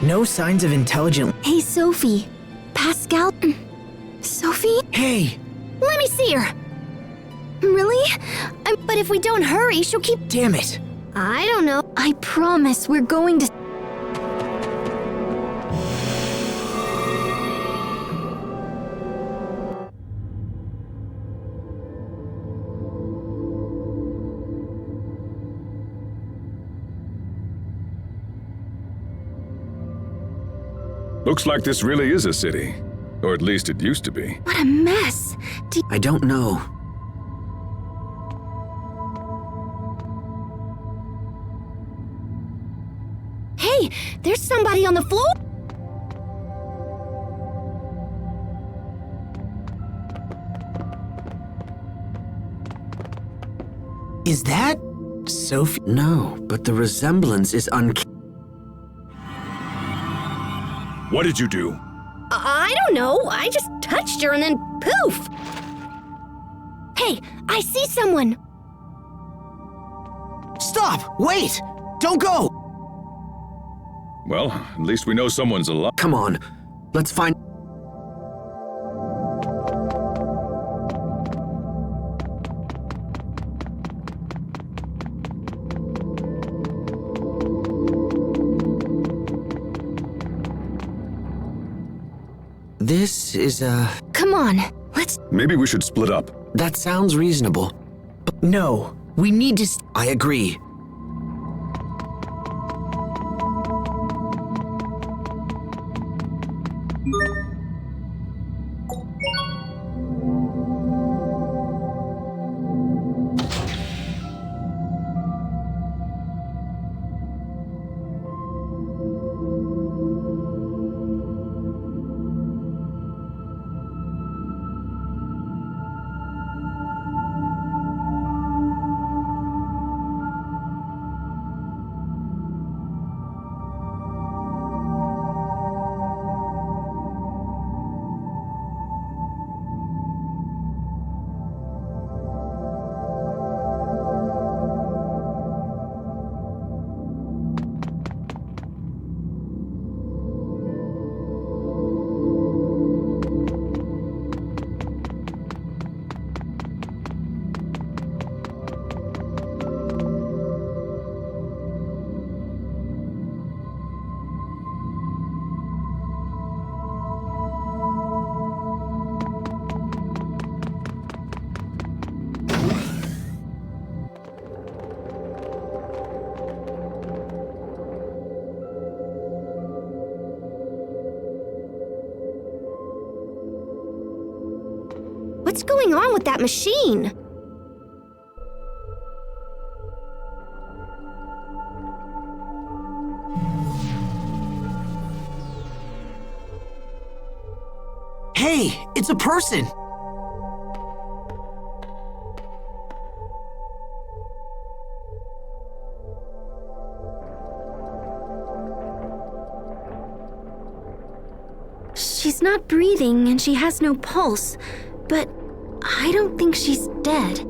No signs of intelligent... Hey, Sophie. Pascal? Sophie? Hey! Let me see her. Really? But if we don't hurry, she'll keep... Damn it! I don't know. I promise we're going to... Looks like this really is a city. Or at least it used to be. What a mess. I don't know. Hey, there's somebody on the floor. Is that... Sophie? No, but the resemblance is What did you do? I don't know. I just touched her and then poof. Hey, I see someone. Stop! Wait! Don't go! Well, at least we know someone's alive. Come on, let's find... This is Come on, let's... Maybe we should split up. That sounds reasonable. No, we need to... I agree. What's going on with that machine? Hey! It's a person! She's not breathing and she has no pulse, but I don't think she's dead.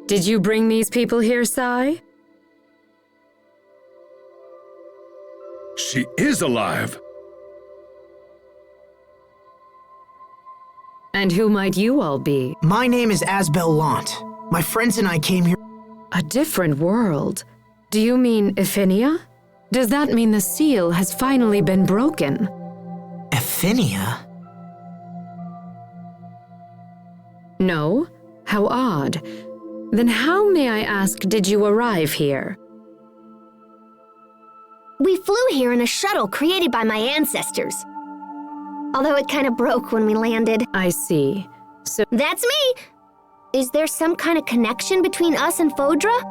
Did you bring these people here, Sai? She is alive! And who might you all be? My name is Asbel Lant. My friends and I came here... A different world? Do you mean Ephinia? Does that mean the seal has finally been broken? Ephinia? No? How odd. Then how, may I ask, did you arrive here? We flew here in a shuttle created by my ancestors. Although it kind of broke when we landed. I see. So That's me! Is there some kind of connection between us and Fodra?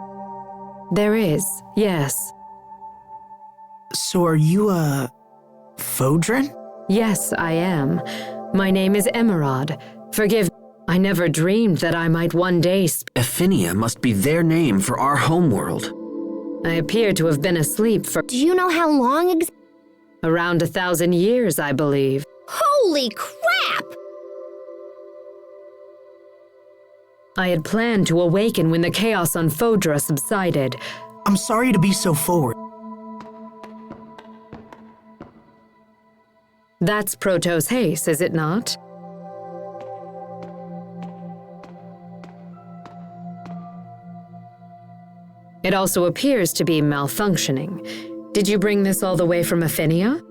there is, yes. So are you, Fodran? Yes, I am. My name is Emerald. Forgive me, I never dreamed that I might one day Ephinia must be their name for our homeworld. I appear to have been asleep for Do you know how long around 1,000 years, I believe. Holy crap! I had planned to awaken when the chaos on Fodra subsided. I'm sorry to be so forward. That's Protos Haste, is it not? It also appears to be malfunctioning. Did you bring this all the way from Ephinia?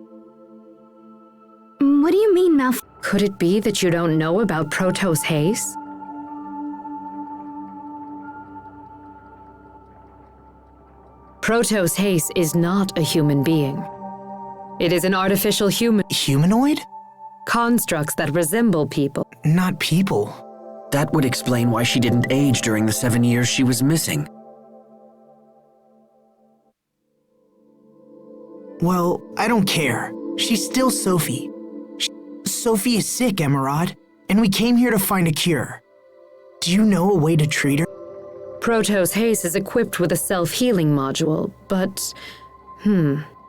What do you mean, Could it be that you don't know about Protos Haste? Protos Haste is not a human being. It is an artificial Humanoid? constructs that resemble people. Not people. That would explain why she didn't age during the 7 years she was missing. Well, I don't care. She's still Sophie. Sophie is sick, Emerald, and we came here to find a cure. Do you know a way to treat her? Protos Haste is equipped with a self-healing module, but...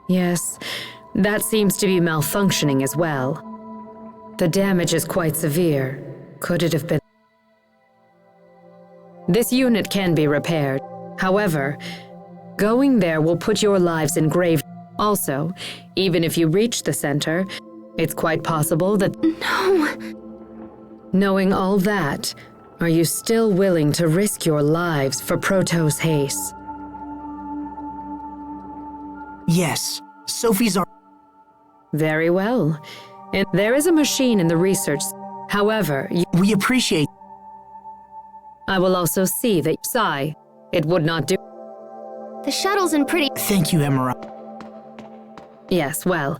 yes, that seems to be malfunctioning as well. The damage is quite severe. Could it have been... This unit can be repaired. However, going there will put your lives in grave... Also, even if you reach the center, it's quite possible that... No. Knowing all that, are you still willing to risk your lives for Protos Haste? Yes. Sophie's our... Very well. And there is a machine in the research. However, We appreciate... I will also see that... Sigh, it would not do... The shuttle's in pretty... Thank you, Emerald. Yes, well...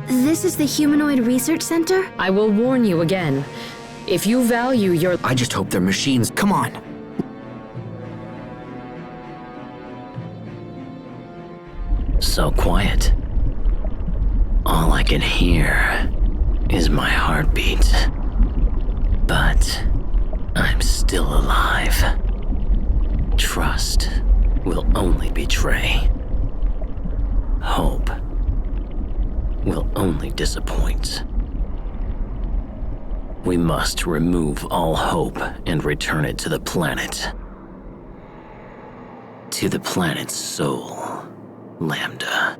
This is the Humanoid Research Center? I will warn you again. If you value your... I just hope their machines... Come on. So quiet. All I can hear is my heartbeat. But I'm still alive. Trust will only betray. Hope will only disappoint. We must remove all hope and return it to the planet. To the planet's soul, Lambda.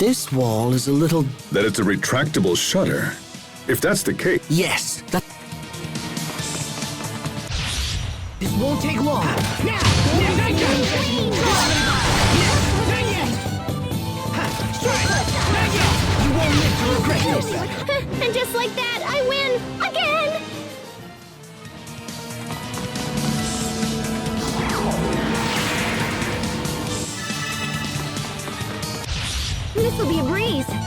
This wall is a little... That it's a retractable shutter. If that's the case, Yes, that... This won't take long. You won't live to regret this. And just like that, I win again! This'll be a breeze. Green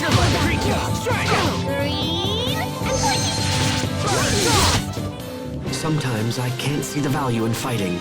and white. Sometimes I can't see the value in fighting.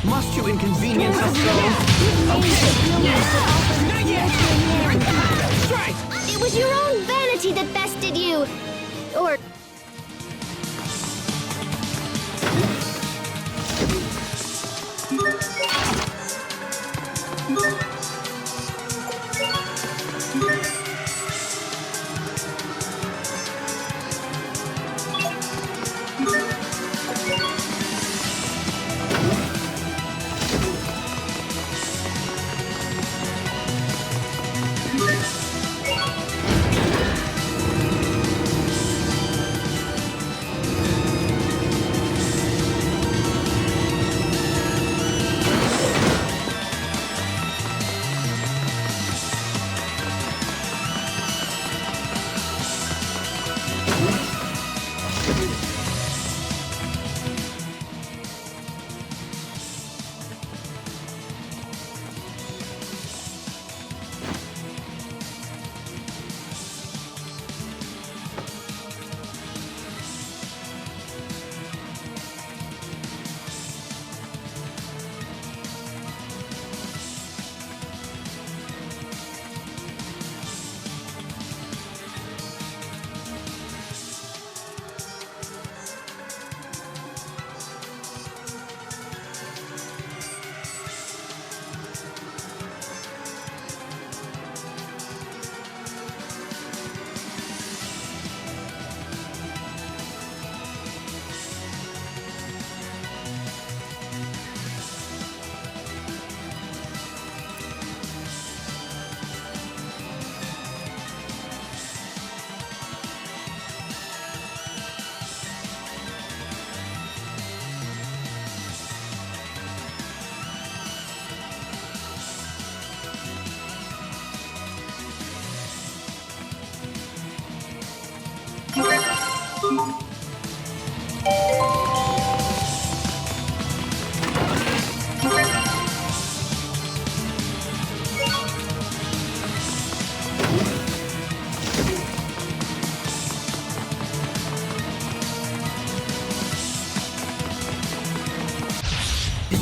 Must you inconvenience us so? Strike! It was your own vanity that bested you. Or...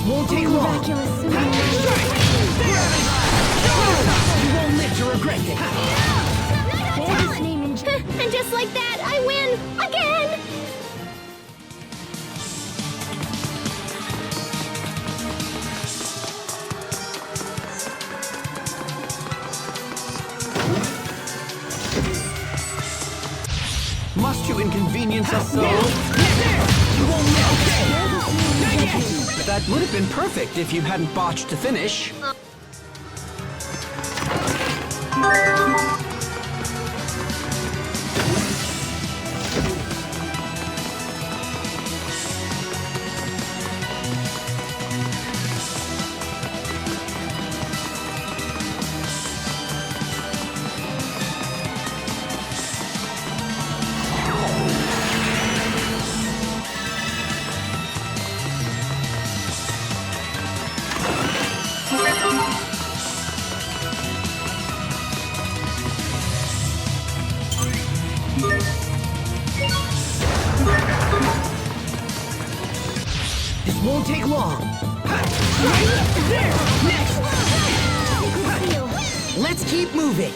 Won't take long. You won't live to regret it. And just like that, I win again! Must you inconvenience us so? You won't live. That would have been perfect if you hadn't botched the finish. won't take long. There! Next! Let's keep moving.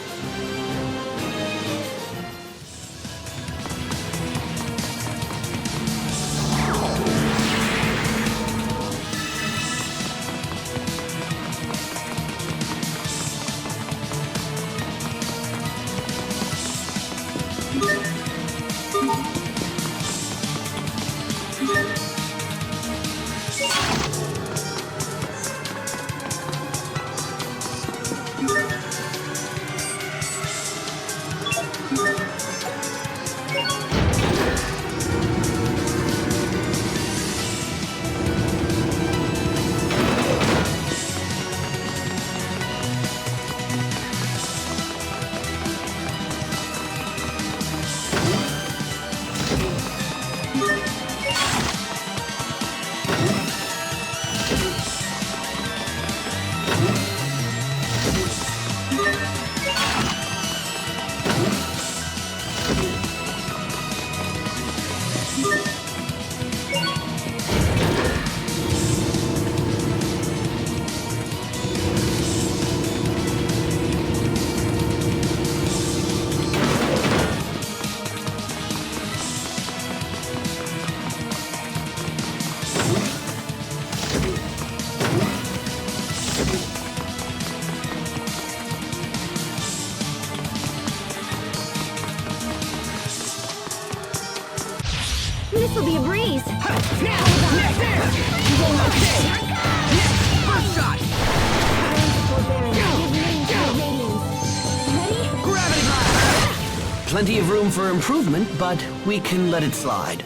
This'll be a breeze. First shot! Gravity blast! Plenty of room for improvement, but we can let it slide.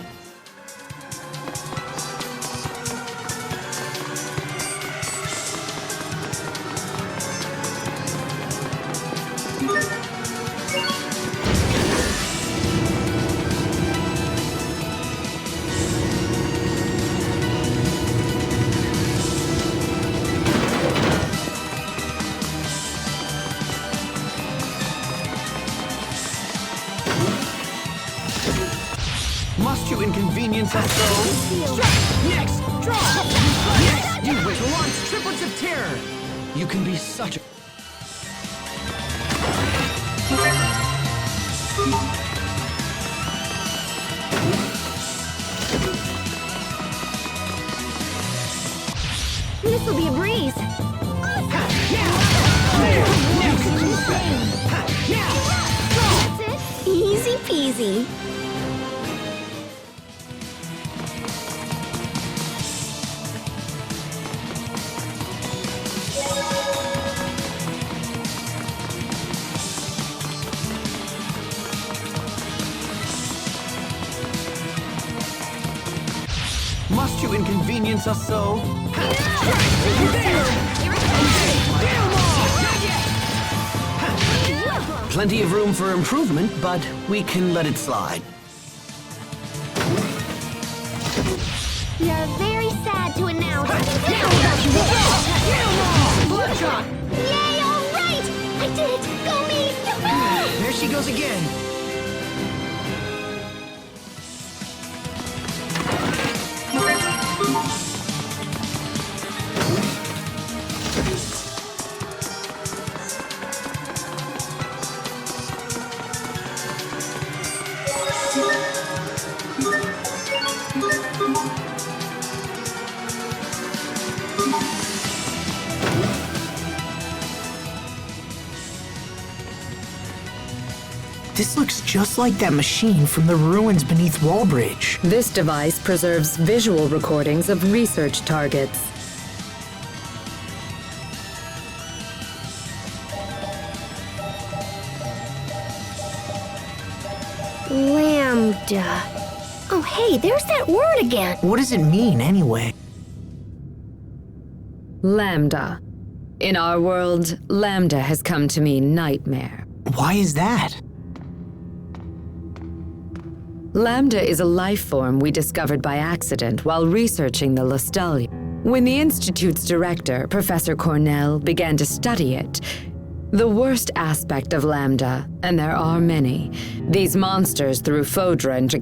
Must you inconvenience us so? Strike! Next! Draw! Yes! You wish to launch triplets of terror! You can be such a... This'll be a breeze. That's it. Easy peasy. Must you inconvenience us so? Plenty of room for improvement, but we can let it slide. You're very sad to announce. Bloodshot! Yay, all right! I did it! Go me! There she goes again. This looks just like that machine from the ruins beneath Wallbridge. This device preserves visual recordings of research targets. Lambda. Oh, hey, there's that word again. What does it mean, anyway? Lambda. In our world, Lambda has come to mean nightmare. Why is that? Lambda is a life form we discovered by accident while researching the Lostalia. When the Institute's director, Professor Cornell, began to study it, the worst aspect of Lambda, and there are many, these monsters threw Fodra into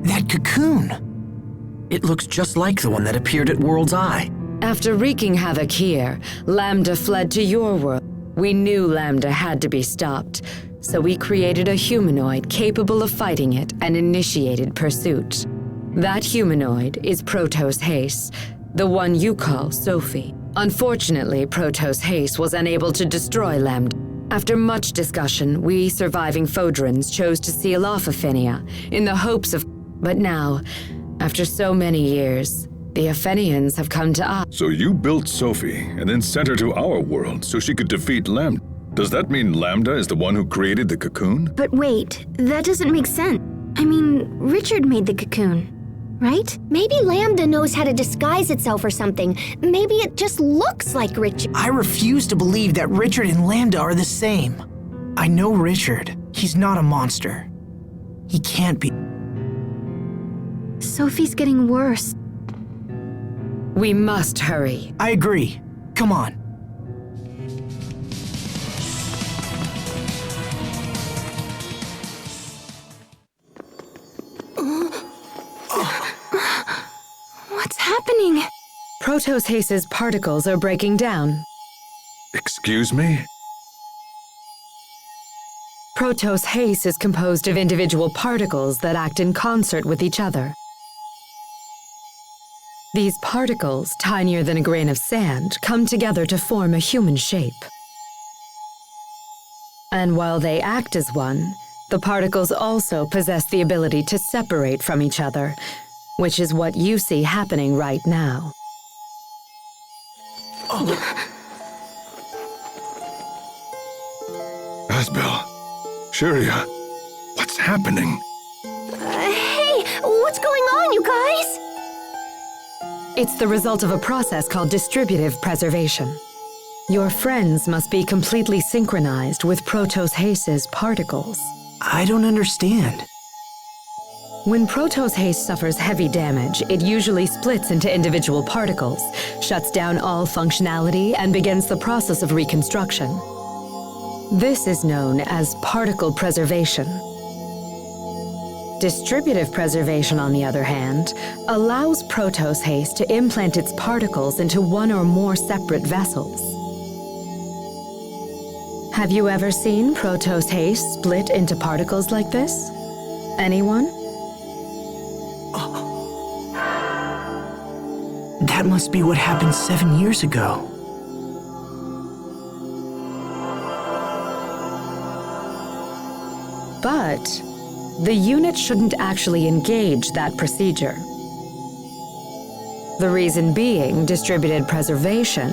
That cocoon! It looks just like the one that appeared at World's Eye. After wreaking havoc here, Lambda fled to your world. We knew Lambda had to be stopped, so we created a humanoid capable of fighting it and initiated pursuit. That humanoid is Protos Haste, the one you call Sophie. Unfortunately, Protos Haste was unable to destroy Lambda. After much discussion, we surviving Phodrans chose to seal off Aphinia in the hopes of... But now, after so many years, the Aphenians have come to us. So you built Sophie and then sent her to our world so she could defeat Lambda. Does that mean Lambda is the one who created the cocoon? But wait, that doesn't make sense. I mean, Richard made the cocoon, right? Maybe Lambda knows how to disguise itself or something. Maybe it just looks like Richard. I refuse to believe that Richard and Lambda are the same. I know Richard. He's not a monster. He can't be. Sophie's getting worse. We must hurry. I agree. Come on. What's happening? Protos Haste's particles are breaking down. Excuse me? Protos Haste is composed of individual particles that act in concert with each other. These particles, tinier than a grain of sand, come together to form a human shape. And while they act as one, the particles also possess the ability to separate from each other, which is what you see happening right now. Asbel, Sharia, what's happening? Hey, what's going on, you guys? It's the result of a process called distributive preservation. Your friends must be completely synchronized with Protos Haste's particles. I don't understand. When Protos Haste suffers heavy damage, it usually splits into individual particles, shuts down all functionality, and begins the process of reconstruction. This is known as particle preservation. Distributive preservation, on the other hand, allows Protos Haste to implant its particles into one or more separate vessels. Have you ever seen Protos Haste split into particles like this? Anyone? That must be what happened 7 years ago. But the unit shouldn't actually engage that procedure. The reason being, distributed preservation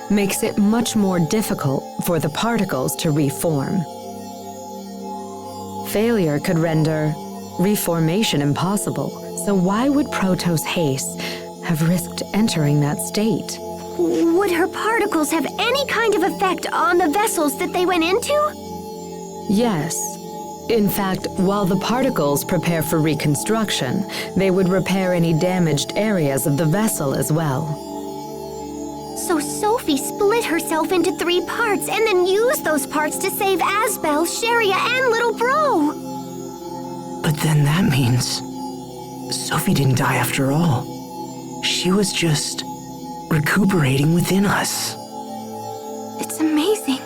makes it much more difficult for the particles to reform. Failure could render reformation impossible, so why would Protos Haste have risked entering that state? Would her particles have any kind of effect on the vessels that they went into? Yes. In fact, while the particles prepare for reconstruction, they would repair any damaged areas of the vessel as well. So Sophie split herself into 3 parts and then used those parts to save Asbel, Sharia, and Little Bro. But then that means Sophie didn't die after all. She was just recuperating within us. It's amazing.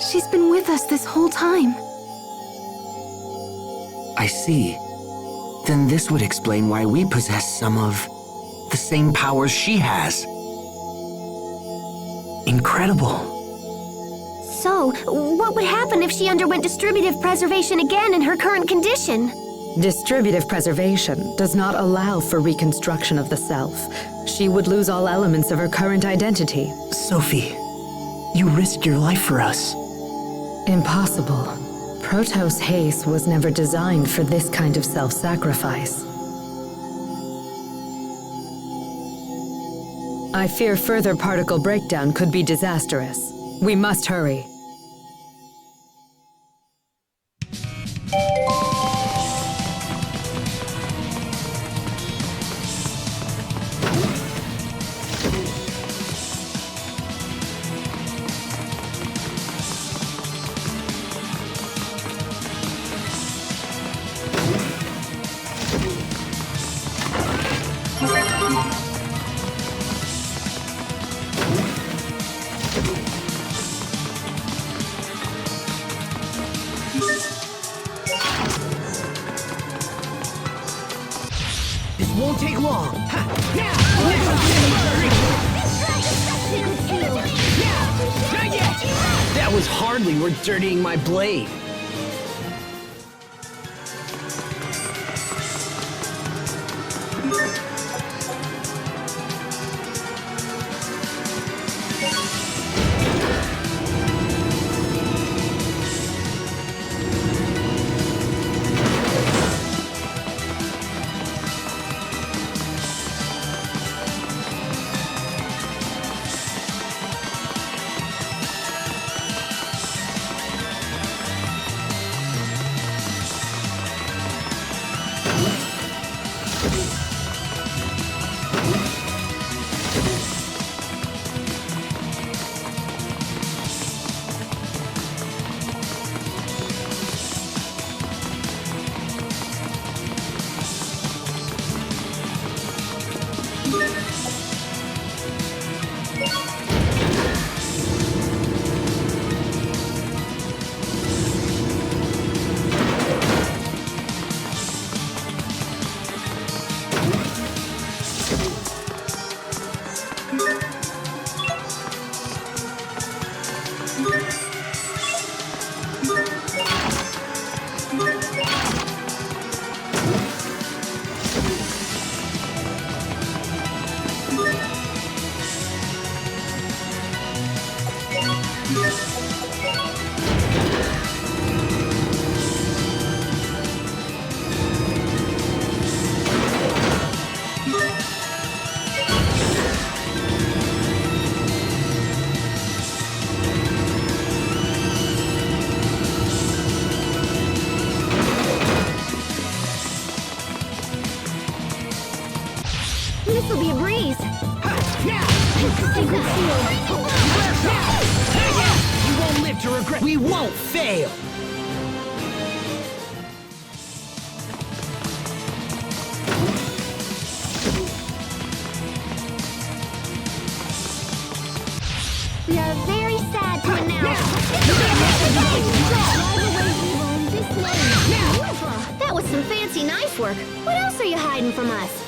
She's been with us this whole time. I see. Then this would explain why we possess some of the same powers she has. Incredible. So, what would happen if she underwent distributive preservation again in her current condition? Distributive preservation does not allow for reconstruction of the self. She would lose all elements of her current identity. Sophie, you risked your life for us. Impossible. Protos Haste was never designed for this kind of self-sacrifice. I fear further particle breakdown could be disastrous. We must hurry. This won't take long. Ha! Now! Not yet! That was hardly worth dirtying my blade. This'll be a breeze. You won't live to regret. We won't fail. We are very sad to announce. That was some fancy knife work. What else are you hiding from us?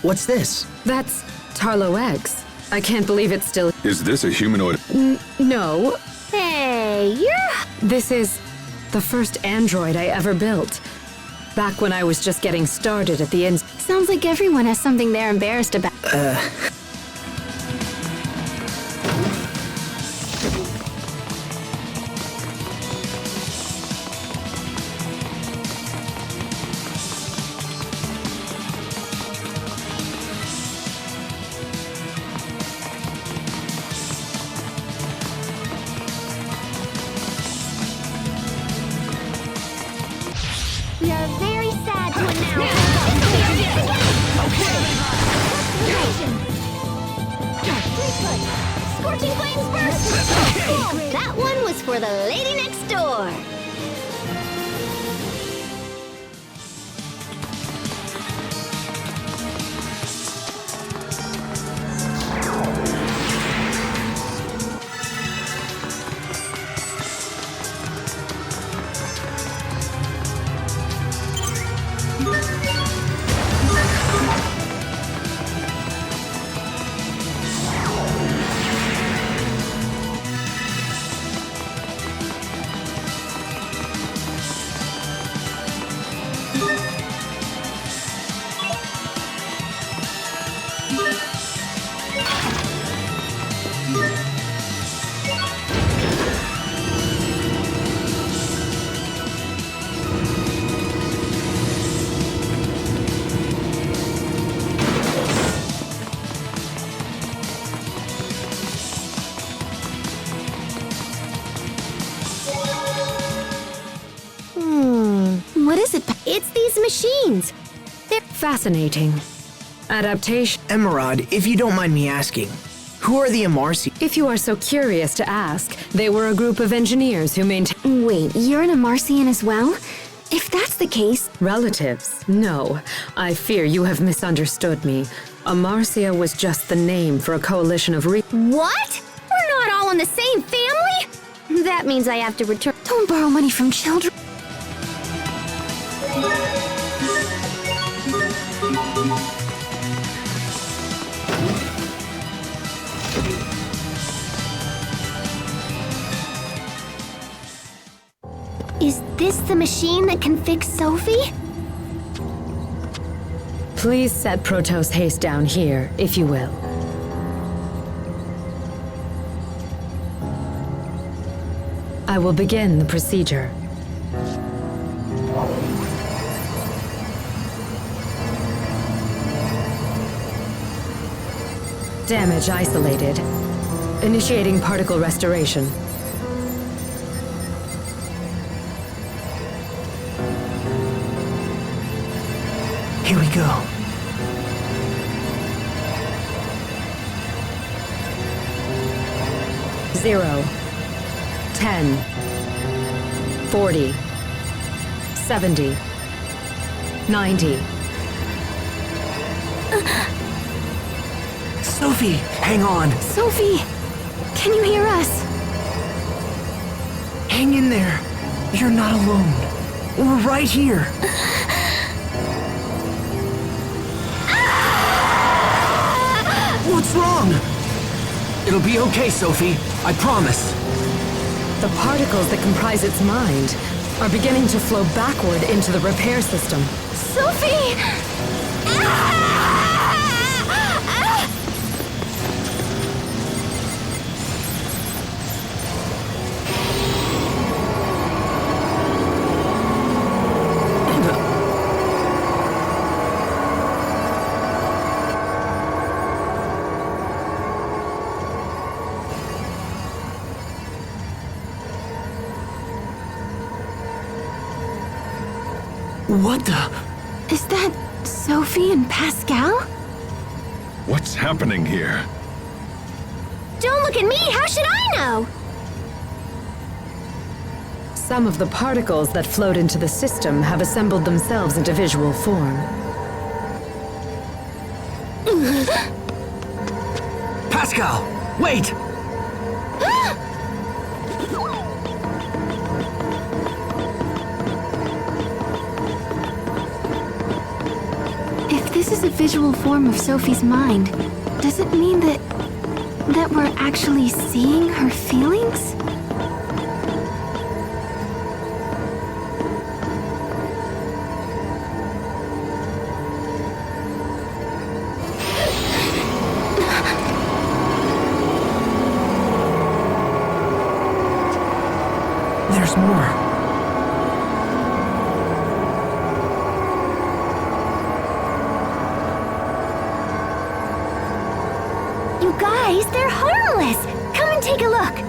What's this? That's Tarlo X. I can't believe it's still. Is this a humanoid? No. Hey, you're... This is the first android I ever built. Back when I was just getting started at the inn. Sounds like everyone has something they're embarrassed about. We are very sad to announce. Scorching flames burst! That one was for the lady next door. It's these machines. They're Fascinating. Adaptation. Emerald, if you don't mind me asking, who are the Amarsi? If you are so curious to ask, they were a group of engineers who maintain Wait, you're an Amarcian as well? If that's the case, relatives. No, I fear you have misunderstood me. Amarcia was just the name for a coalition of what? We're not all in the same family? That means I have to return. Don't borrow money from children. Is this the machine that can fix Sophie? Please set Protos Haste down here, if you will. I will begin the procedure. Damage isolated. Initiating particle restoration. Here we go. Zero. 10. 40. 70. 90. Sophie, hang on. Sophie, can you hear us? Hang in there. You're not alone. We're right here. What's wrong? It'll be okay, Sophie. I promise. The particles that comprise its mind are beginning to flow backward into the repair system. Sophie! What the? Is that Sophie and Pascal? What's happening here? Don't look at me! How should I know? Some of the particles that flowed into the system have assembled themselves into visual form. Pascal, wait! If this is a visual form of Sophie's mind, does it mean that we're actually seeing her feelings? There's more. You guys, they're harmless! Come and take a look!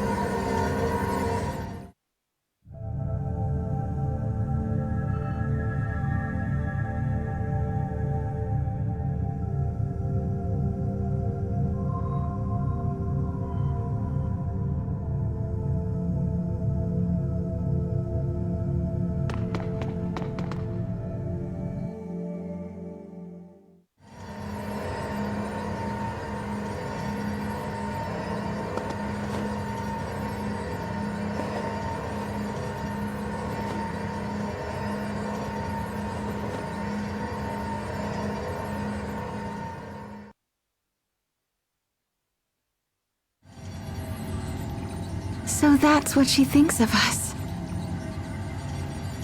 So that's what she thinks of us.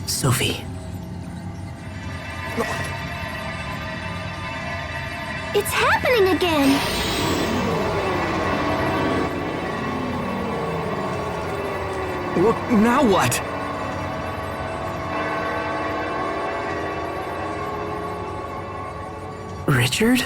Sophie. It's happening again! Now what? Richard?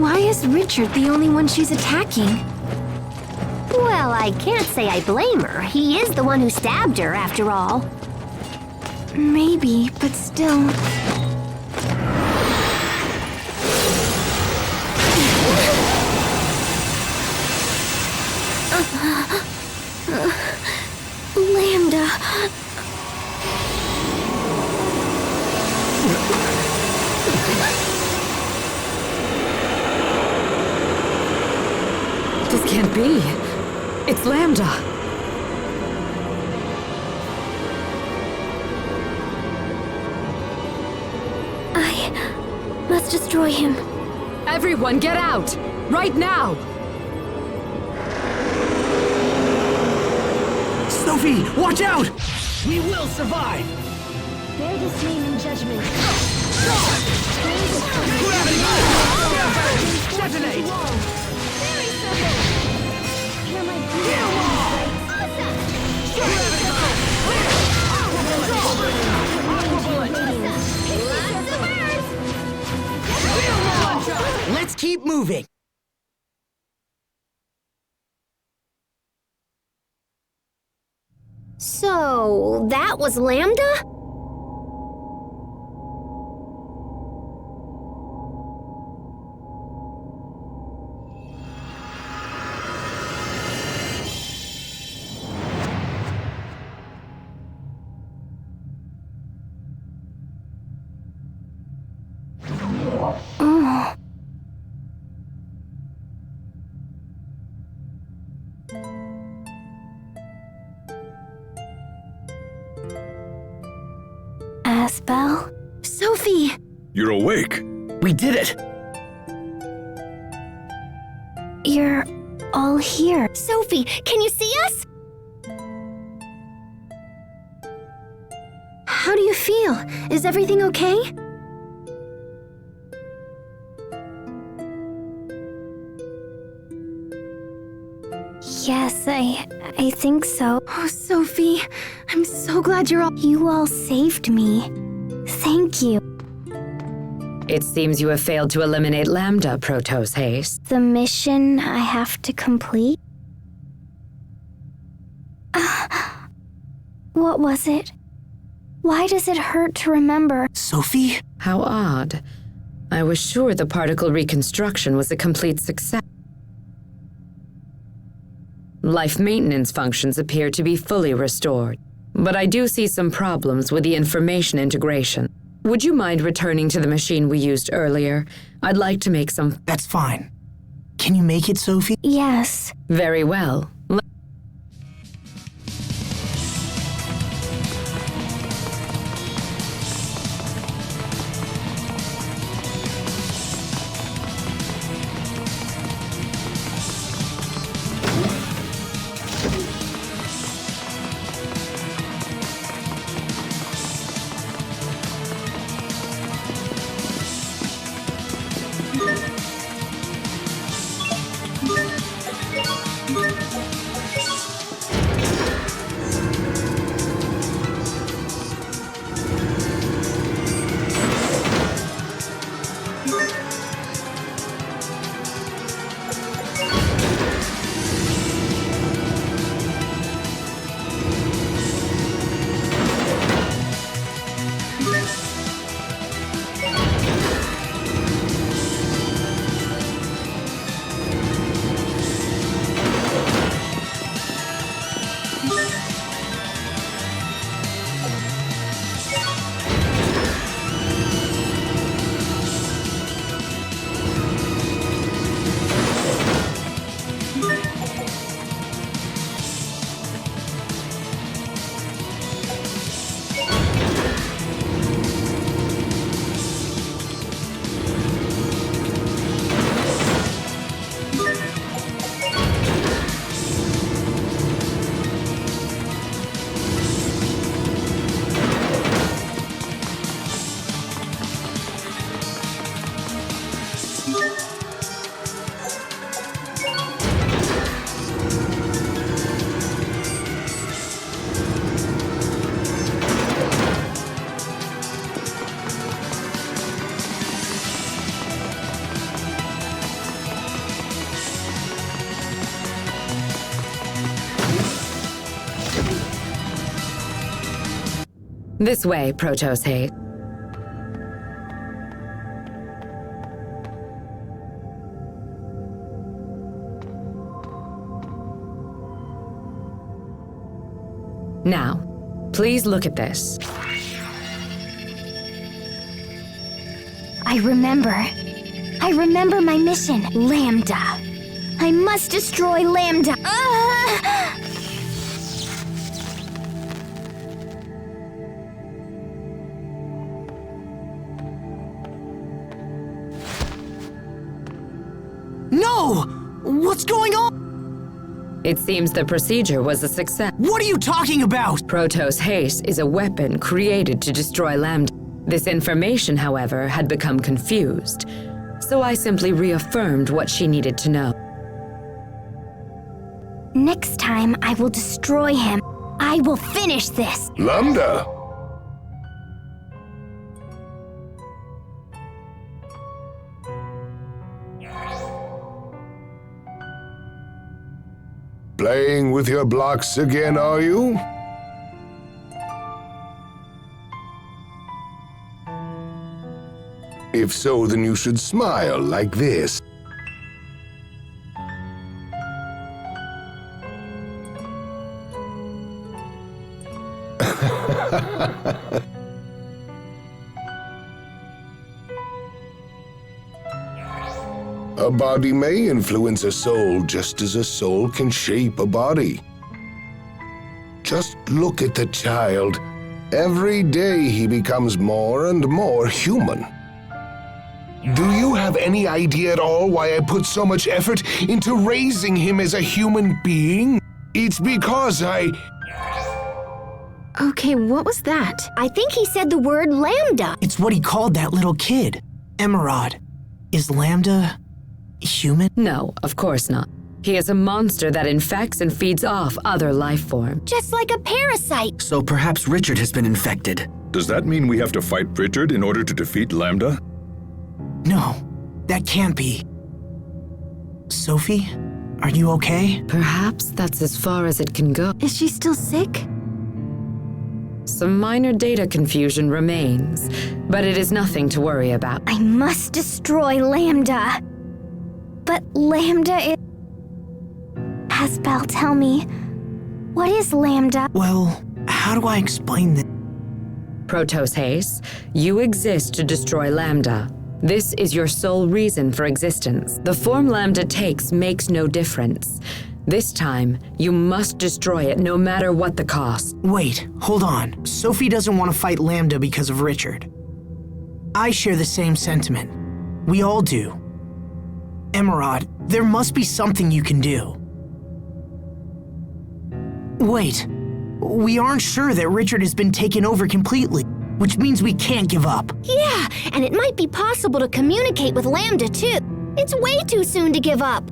Why is Richard the only one she's attacking? Well, I can't say I blame her. He is the one who stabbed her, after all. Maybe, but still... Lambda... This can't be. It's Lambda. I must destroy him. Everyone, get out! Right now! Sophie, watch out! We will survive! Bear this name in judgment. Detonate! Very simple. Hear my Let's keep moving. So, that was Lambda? Asbel? Sophie! You're awake. We did it! You're all here. Sophie, can you see us? How do you feel? Is everything okay? Yes, I think so. Oh, Sophie, I'm so glad you all saved me. Thank you. It seems you have failed to eliminate Lambda, Protos Haze. The mission I have to complete? What was it? Why does it hurt to remember? Sophie? How odd. I was sure the particle reconstruction was a complete success. Life maintenance functions appear to be fully restored, but I do see some problems with the information integration. Would you mind returning to the machine we used earlier? I'd like to make some... That's fine. Can you make it, Sophie? Yes. Very well. This way, Protos Hayes. Now, please look at this. I remember my mission. Lambda. I must destroy Lambda. No! What's going on? It seems the procedure was a success. What are you talking about? Protos Haste is a weapon created to destroy Lambda. This information, however, had become confused, so I simply reaffirmed what she needed to know. Next time, I will destroy him. I will finish this. Lambda! Playing with your blocks again, are you? If so, then you should smile like this. A body may influence a soul just as a soul can shape a body. Just look at the child. Every day he becomes more and more human. Do you have any idea at all why I put so much effort into raising him as a human being? It's because Okay, what was that? I think he said the word Lambda. It's what he called that little kid. Emerald. Is Lambda human? No, of course not. He is a monster that infects and feeds off other life forms. Just like a parasite. So perhaps Richard has been infected. Does that mean we have to fight Richard in order to defeat Lambda? No, that can't be. Sophie, are you okay? Perhaps that's as far as it can go. Is she still sick? Some minor data confusion remains, but it is nothing to worry about. I must destroy Lambda. But Lambda is... Asbel, tell me, what is Lambda? Well, how do I explain this? Protos Haste, you exist to destroy Lambda. This is your sole reason for existence. The form Lambda takes makes no difference. This time, you must destroy it no matter what the cost. Wait, hold on. Sophie doesn't want to fight Lambda because of Richard. I share the same sentiment. We all do. Emerald, there must be something you can do. Wait, we aren't sure that Richard has been taken over completely, which means we can't give up. Yeah, and it might be possible to communicate with Lambda too. It's way too soon to give up.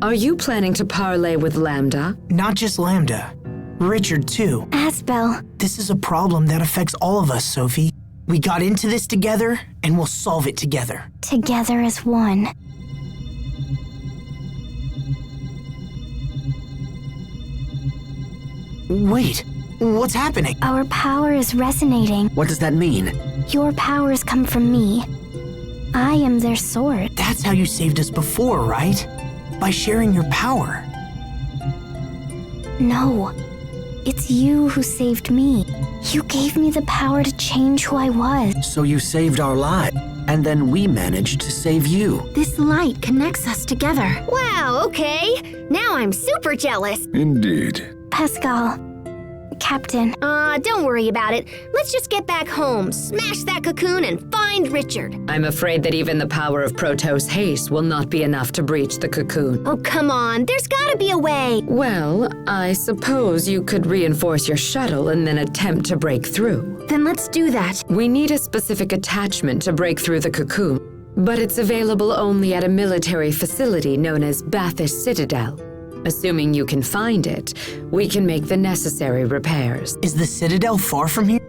Are you planning to parley with Lambda? Not just Lambda, Richard too. Asbel, This is a problem that affects all of us, Sophie. We got into this together, and we'll solve it together. together as one. Wait, what's happening? Our power is resonating. What does that mean? Your powers come from me. I am their sword. That's how you saved us before, right? By sharing your power. No, it's you who saved me. You gave me the power to change who I was. So you saved our lives, and then we managed to save you. This light connects us together. Wow, okay. Now I'm super jealous. Indeed. Pascal, Captain. Don't worry about it. Let's just get back home, smash that cocoon, and find Richard. I'm afraid that even the power of Protos Haste will not be enough to breach the cocoon. Oh, come on. There's gotta be a way. Well, I suppose you could reinforce your shuttle and then attempt to break through. Then let's do that. We need a specific attachment to break through the cocoon, but it's available only at a military facility known as Bathus Citadel. Assuming you can find it, we can make the necessary repairs. Is the Citadel far from here?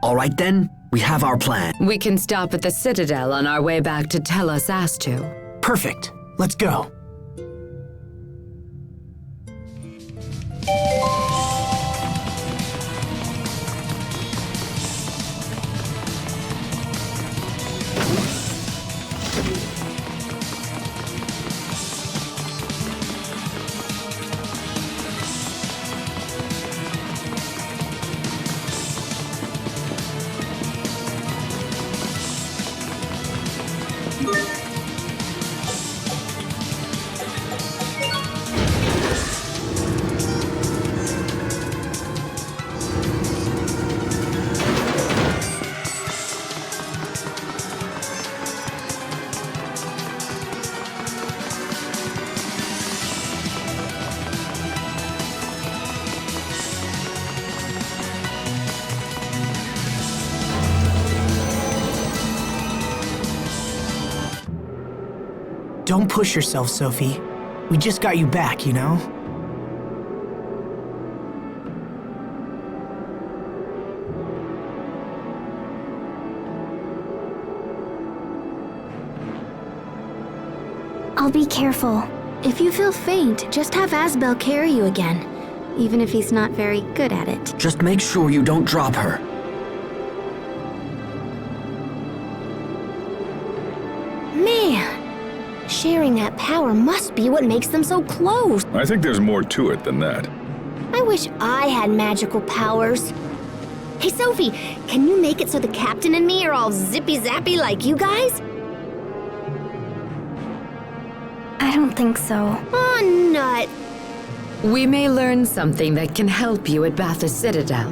All right then, we have our plan. We can stop at the Citadel on our way back to Telos Astu. Perfect. Let's go. Don't push yourself, Sophie. We just got you back, you know? I'll be careful. If you feel faint, just have Asbel carry you again, even if he's not very good at it. Just make sure you don't drop her. Man, sharing that power must be what makes them so close. I think there's more to it than that. I wish I had magical powers. Hey, Sophie, can you make it so the captain and me are all zippy-zappy like you guys? I don't think so. Oh, nut. We may learn something that can help you at Bathus Citadel.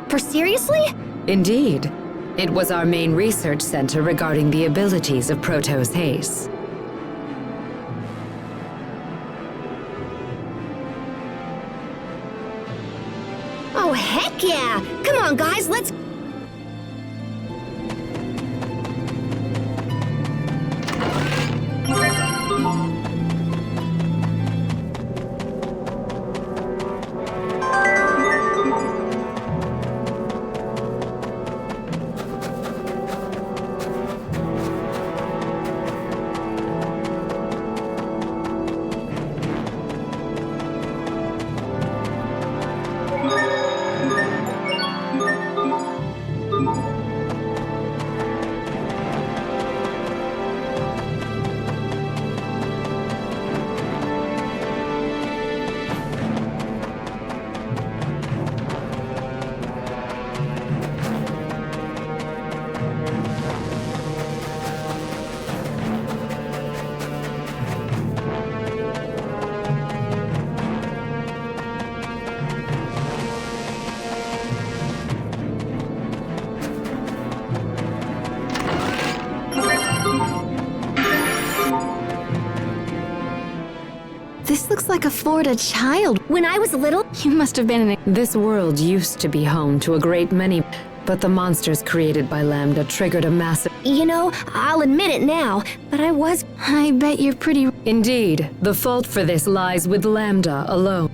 For seriously? Indeed. It was our main research center regarding the abilities of Protoss Haste. Oh, heck yeah! Come on, guys, let's... This looks like a Florida child. When I was little, you must have been in a... This world used to be home to a great many, but the monsters created by Lambda triggered a massive... You know, I'll admit it now, but I bet you're pretty... Indeed, the fault for this lies with Lambda alone.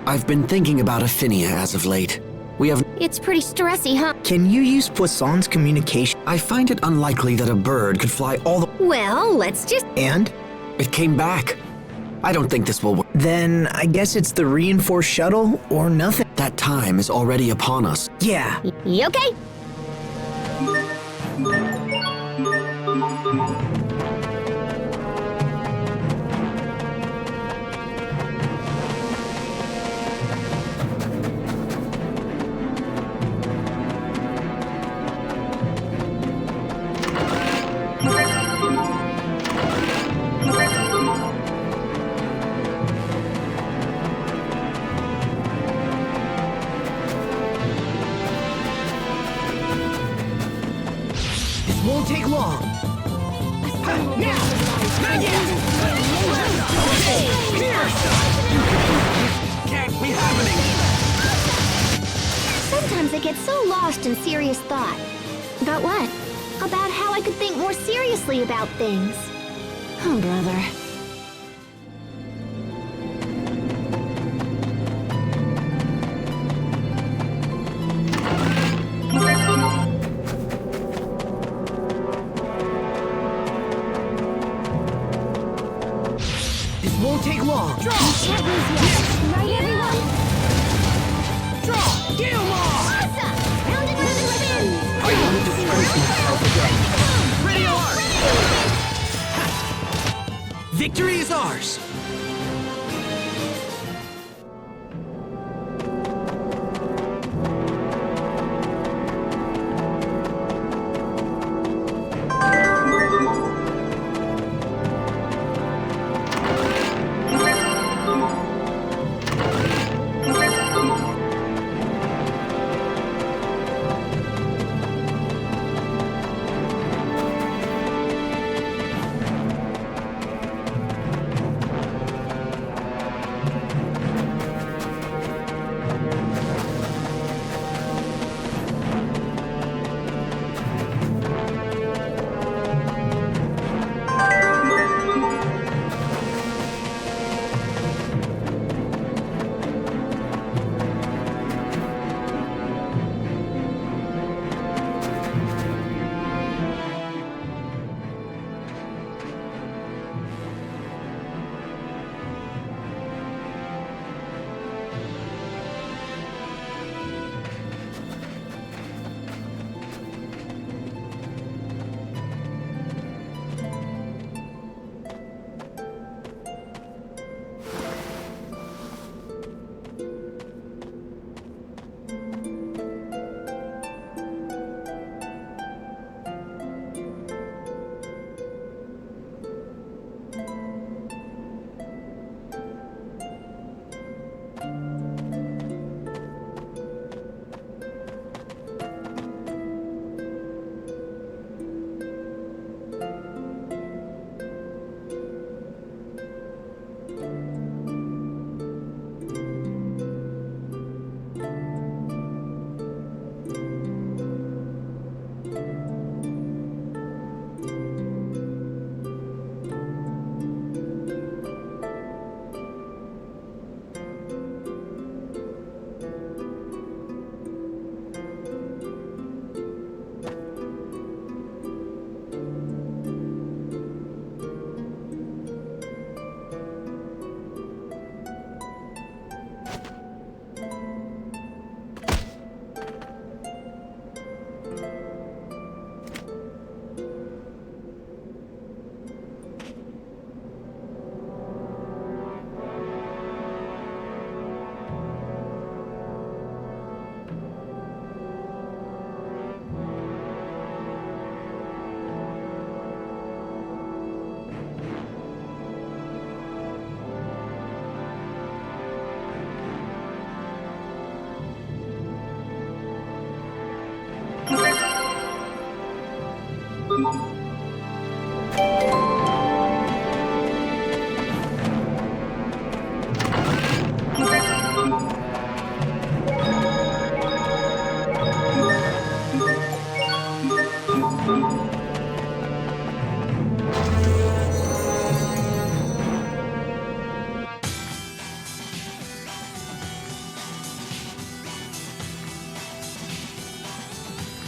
I've been thinking about Affinia as of late. We have... It's pretty stressy, huh? Can you use Poisson's communication? I find it unlikely that a bird could fly all the... Well, let's just... And? It came back. I don't think this will work. Then I guess it's the reinforced shuttle or nothing. That time is already upon us. Yeah. You okay? Won't take long. Now! Not yet! Here! Can't be happening! Sometimes I get so lost in serious thought. About what? About how I could think more seriously about things. Oh, brother. Won't take long. Draw! Can't lose yet. Right, everyone? Get 'em all! Rounding one of the spins! I want to disgrace myself again. Ready arc! Victory is ours!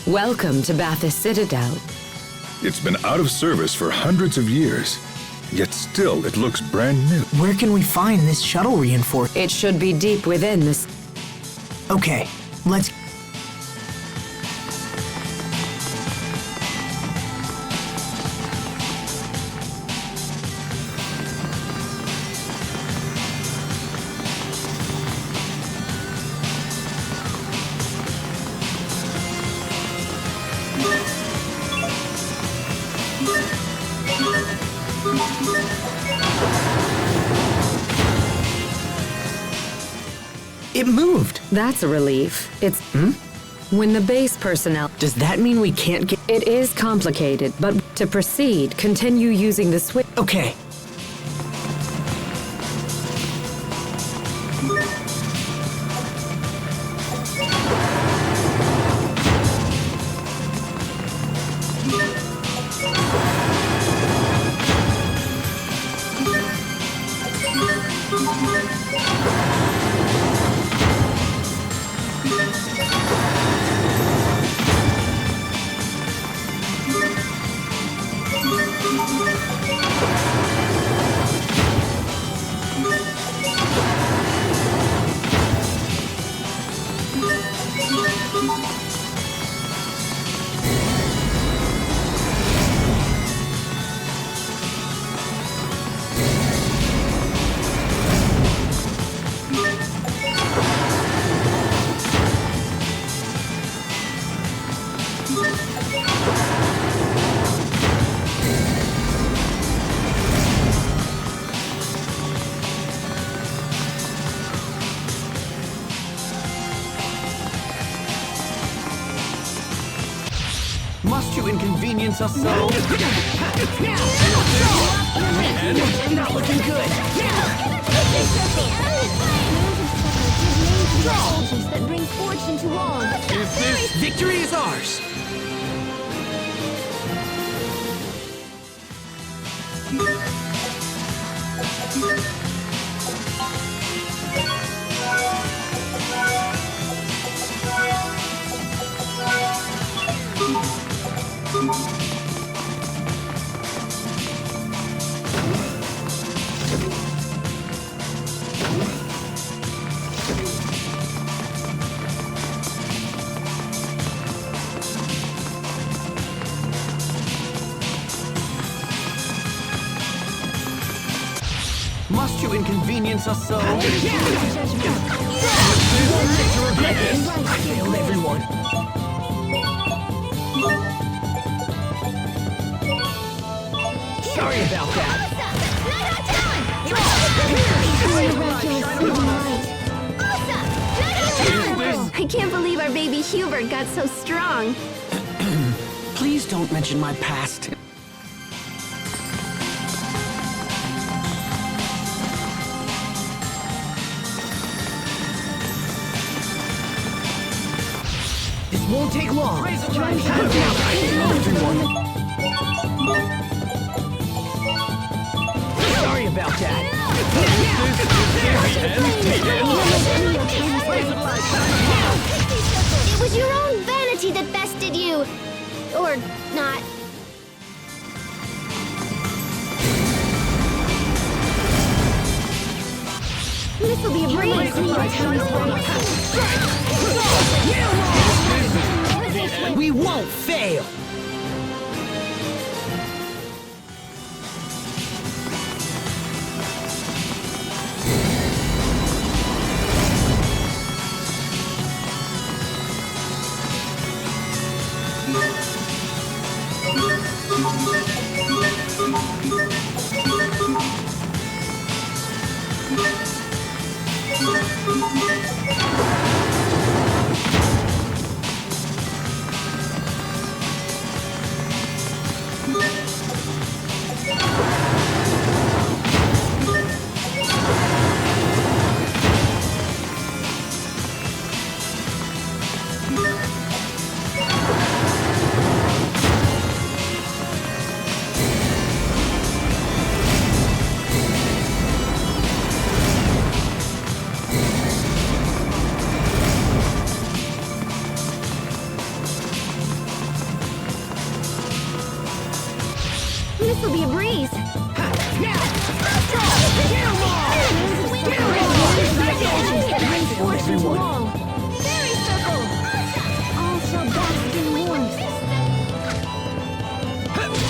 Welcome to Bathus Citadel. It's been out of service for hundreds of years, yet still it looks brand new. Where can we find this shuttle reinforcement? It should be deep within this. Okay, let's... It moved. That's a relief. It's... When the base personnel... Does that mean we can't get... It is complicated, but to proceed, continue using the switch. Okay. Must you inconvenience us so? Not looking good. That bring fortune to all. Victory is ours. Must you inconvenience us so? I failed everyone. Sorry about that. I can't believe our baby Hubert got so strong. Please don't mention my past. This won't take long. Sorry about that. It was your own vanity that bested you. Or not. This'll be a breeze. We won't fail. This'll be a breeze. Fairy circle. All shall bask in warmth.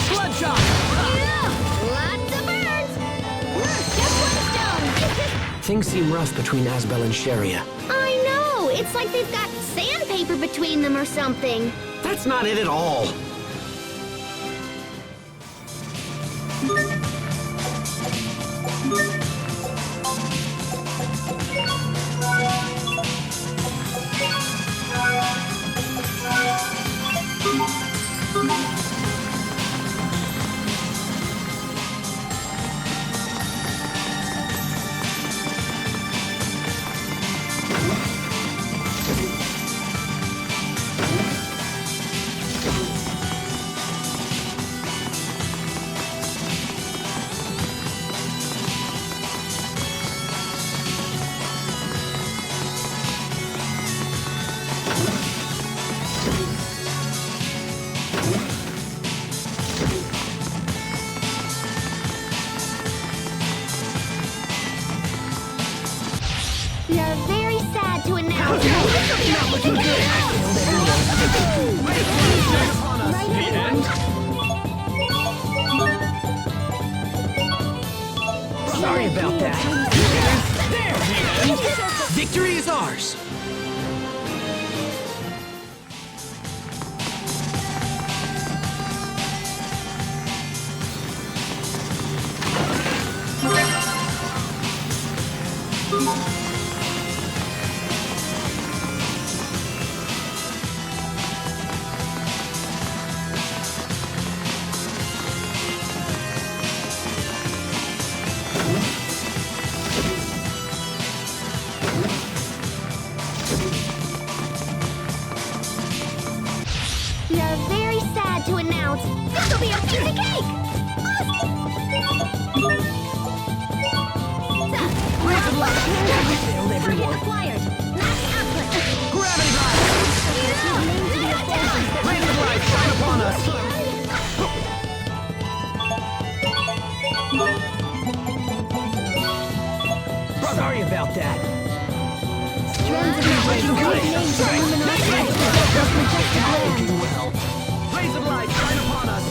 Bloodshot. Lots of birds. Just one stone. Things seem rough between Asbel and Sharia. I know. It's like they've got sandpaper between them or something. That's not it at all. We are very sad to announce Sorry about that. Victory is ours. Failed everyone. Acquired. Max output. Gravity drive! Laser drive, shine upon us! Sorry about that. Looking good. Looking well. Laser light, shine upon us.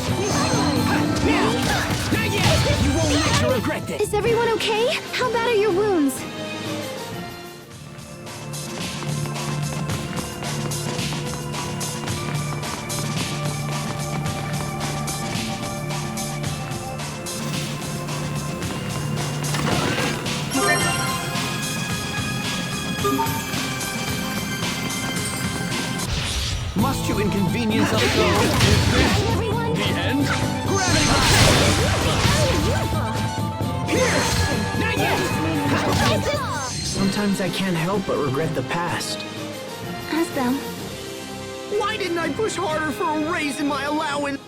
Not yet. You won't live to regret this. Is everyone okay? How bad are your wounds? Must you inconvenience us so? Everyone. The end? Gravity drive! Here! Not yet! Sometimes I can't help but regret the past. Asbel. Why didn't I push harder for a raise in my allowance?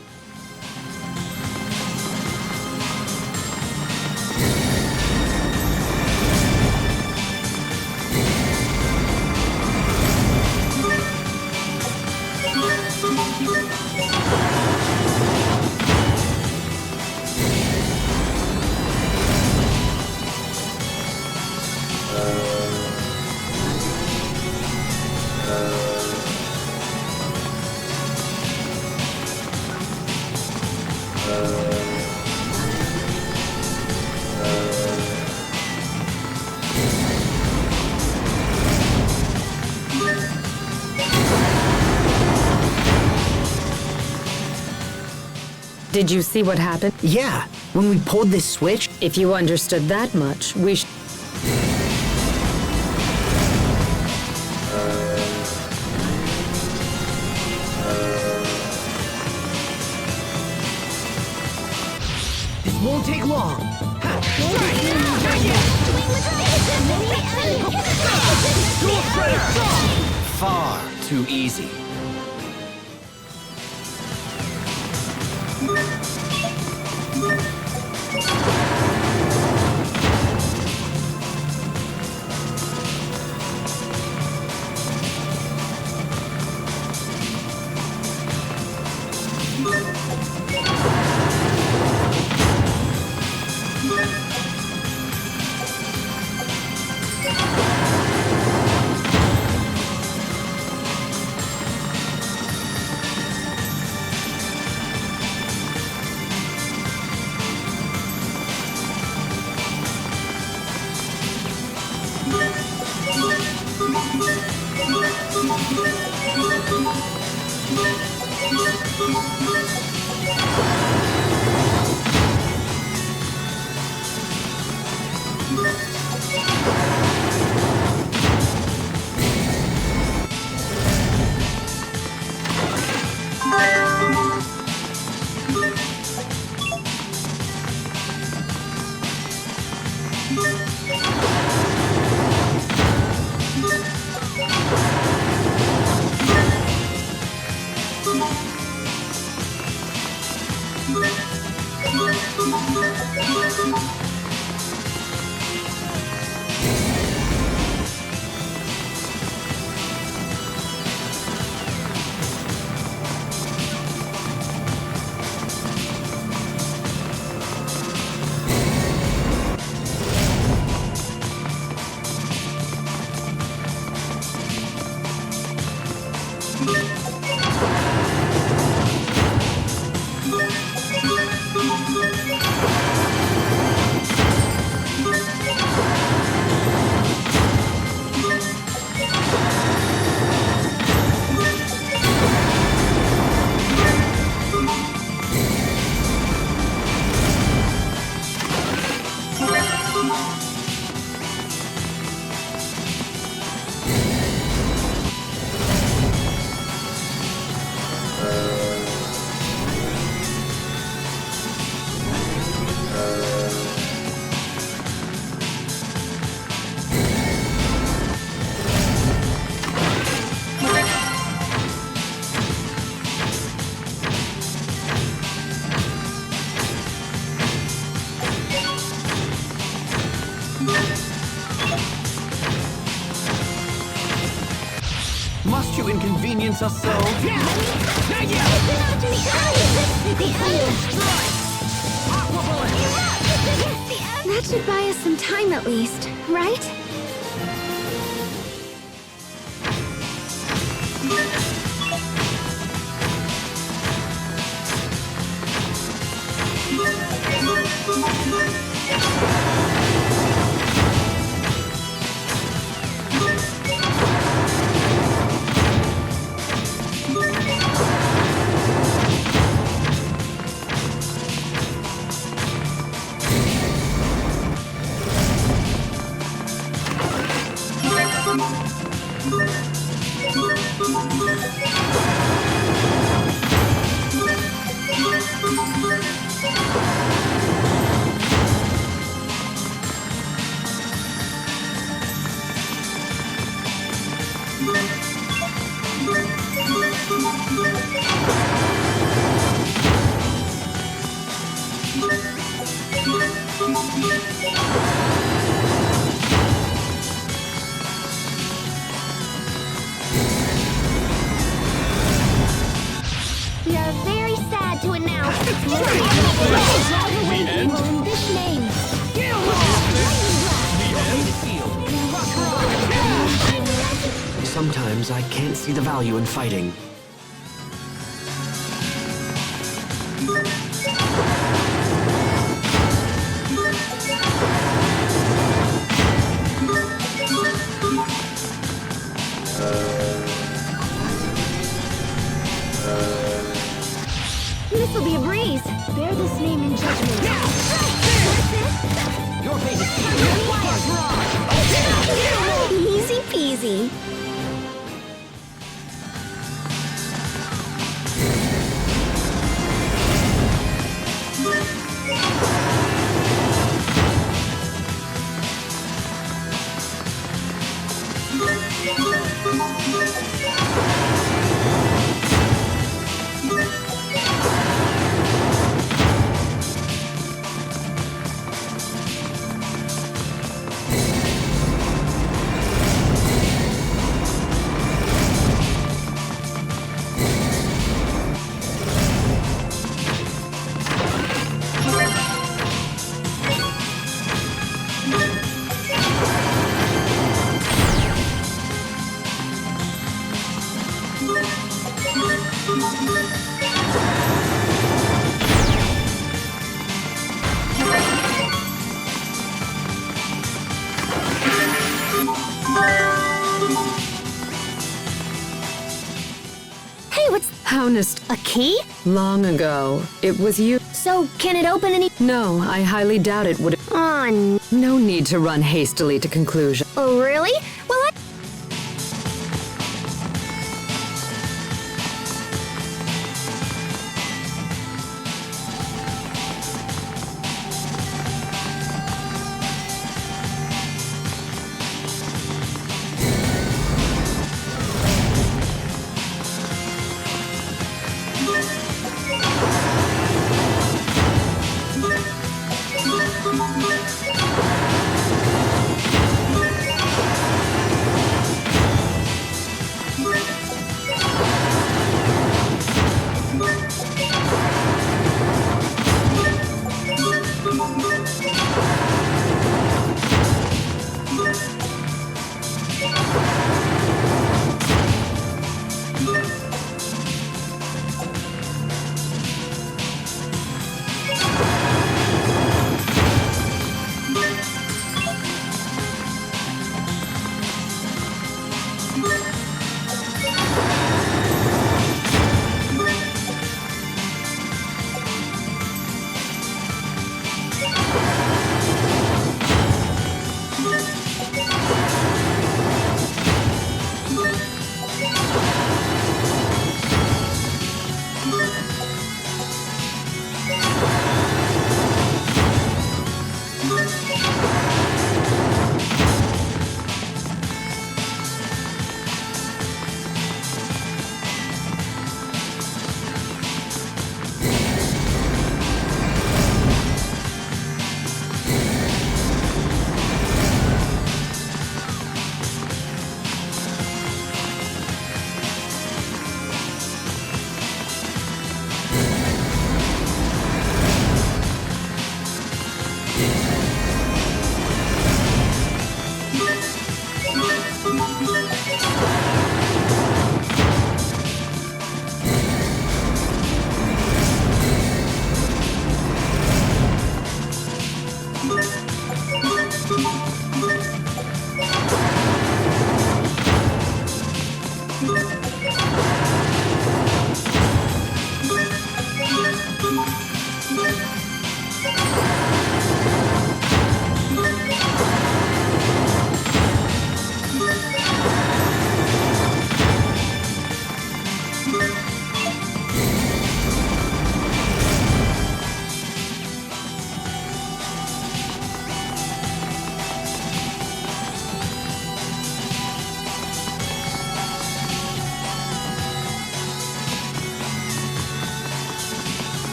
Did you see what happened? Yeah, when we pulled this switch, If you understood that much, we sh- This won't take long. Dual shredder! Far too easy. you inconvenience us so? That should buy us some time at least, right? We are very sad to announce We end? in this name. Sometimes I can't see the value in fighting. This'll be a breeze. Bear this name in judgment. Your fate is Easy peasy. Hey, what's Hounist, a key? long ago, it was you. So, can it open any? No, I highly doubt it would. Oh, No need to run hastily to conclusion. oh really? Well,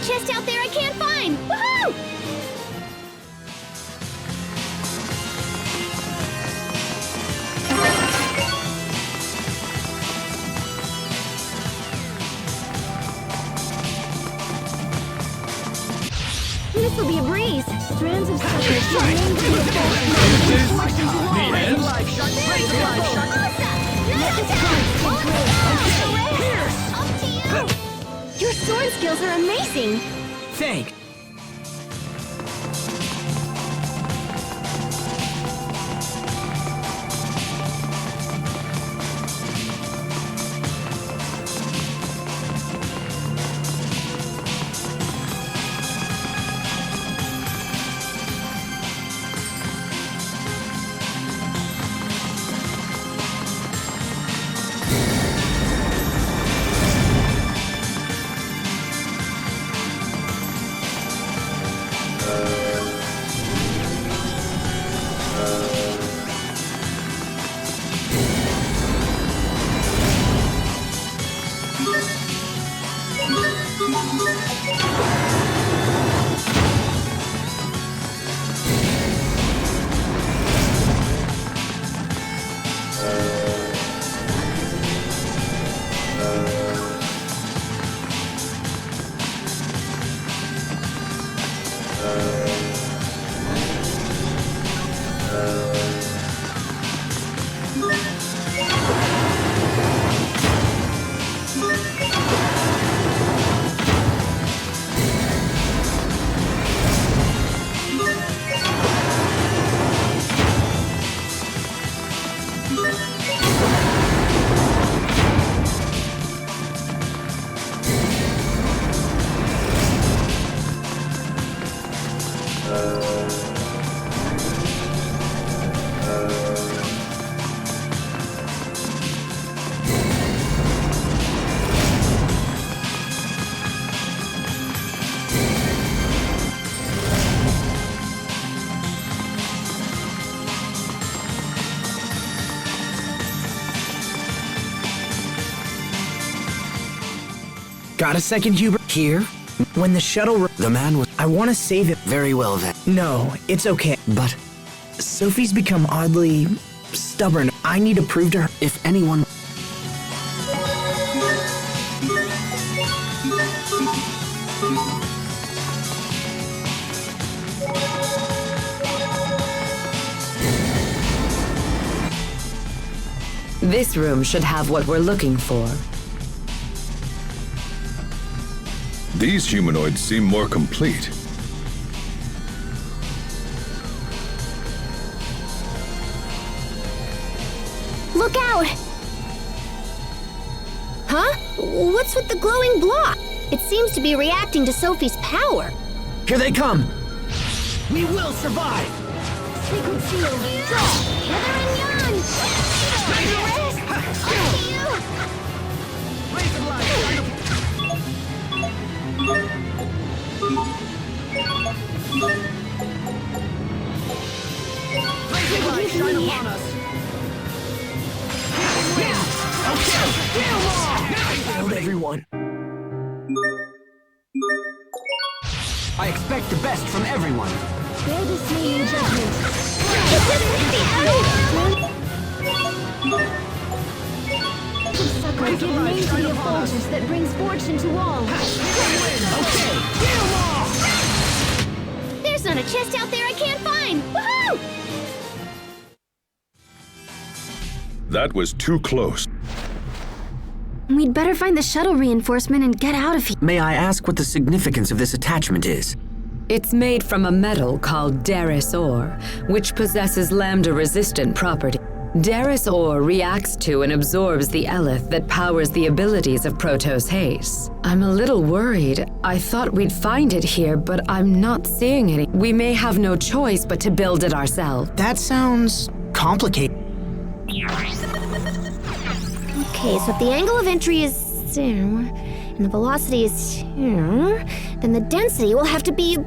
chest out there I can't find! Woohoo! This will be a breeze. Strands of suckers should remain to the Your sword skills are amazing! Thanks. Got a second, Hubert? Here? When the shuttle... The man was... I want to save it. Very well then. No, it's okay. But Sophie's become oddly... stubborn. I need to prove to her... if anyone... This room should have what we're looking for. These humanoids seem more complete. Look out! Huh? What's with the glowing block? It seems to be reacting to Sophie's power. Here they come! We will survive! Sacred shield, draw! Hither and yon! Rest! Up to you! Razor blade, shine upon us! Yeah! Okay! Kill more! Killed everyone. I expect the best from everyone. Bear dismaying judgment. Sucker, give name to the effulgence that brings fortune to all. Okay! Kill more! There's not a chest out there I can't find! Woohoo! That was too close. We'd better find the shuttle reinforcement and get out of here. May I ask what the significance of this attachment is? It's made from a metal called Derris ore, which possesses lambda-resistant property. Derris ore reacts to and absorbs the eleth that powers the abilities of Protos Haste. I'm a little worried. I thought we'd find it here, but I'm not seeing any. We may have no choice but to build it ourselves. That sounds complicated. Okay, so if the angle of entry is and the velocity is then the density will have to be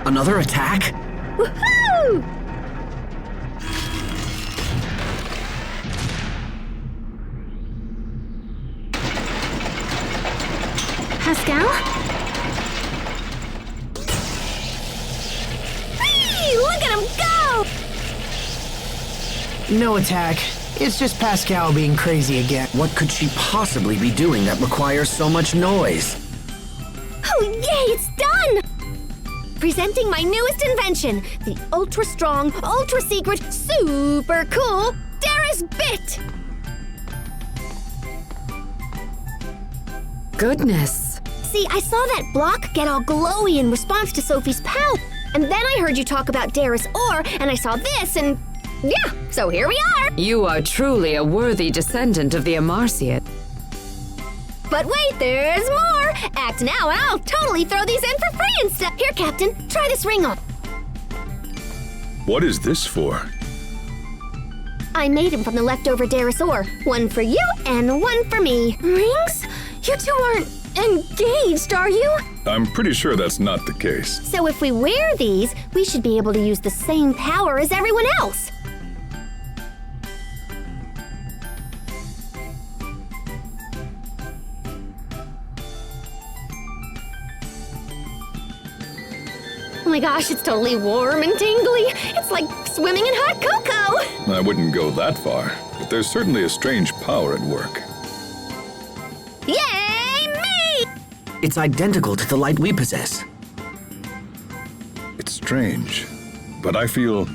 Another attack? Woohoo! Pascal? Whee! Look at him go! No attack. It's just Pascal being crazy again. What could she possibly be doing that requires so much noise? Oh, yay, it's done! Presenting my newest invention, the ultra-strong, ultra-secret, super cool Darius Bit! Goodness. See, I saw that block get all glowy in response to Sophie's power. And then I heard you talk about Darius Ore, and I saw this, and yeah, so here we are! You are truly a worthy descendant of the Amarciate. But wait, there's more! Act now and I'll totally throw these in for free and stuff! Here, Captain, try this ring on. What is this for? I made him from the leftover Darius Ore. One for you and one for me. Rings? You two aren't engaged, are you? I'm pretty sure that's not the case. So if we wear these, we should be able to use the same power as everyone else. Oh my gosh, it's totally warm and tingly. It's like swimming in hot cocoa. I wouldn't go that far, but there's certainly a strange power at work. Yay, me! It's identical to the light we possess. It's strange, but I feel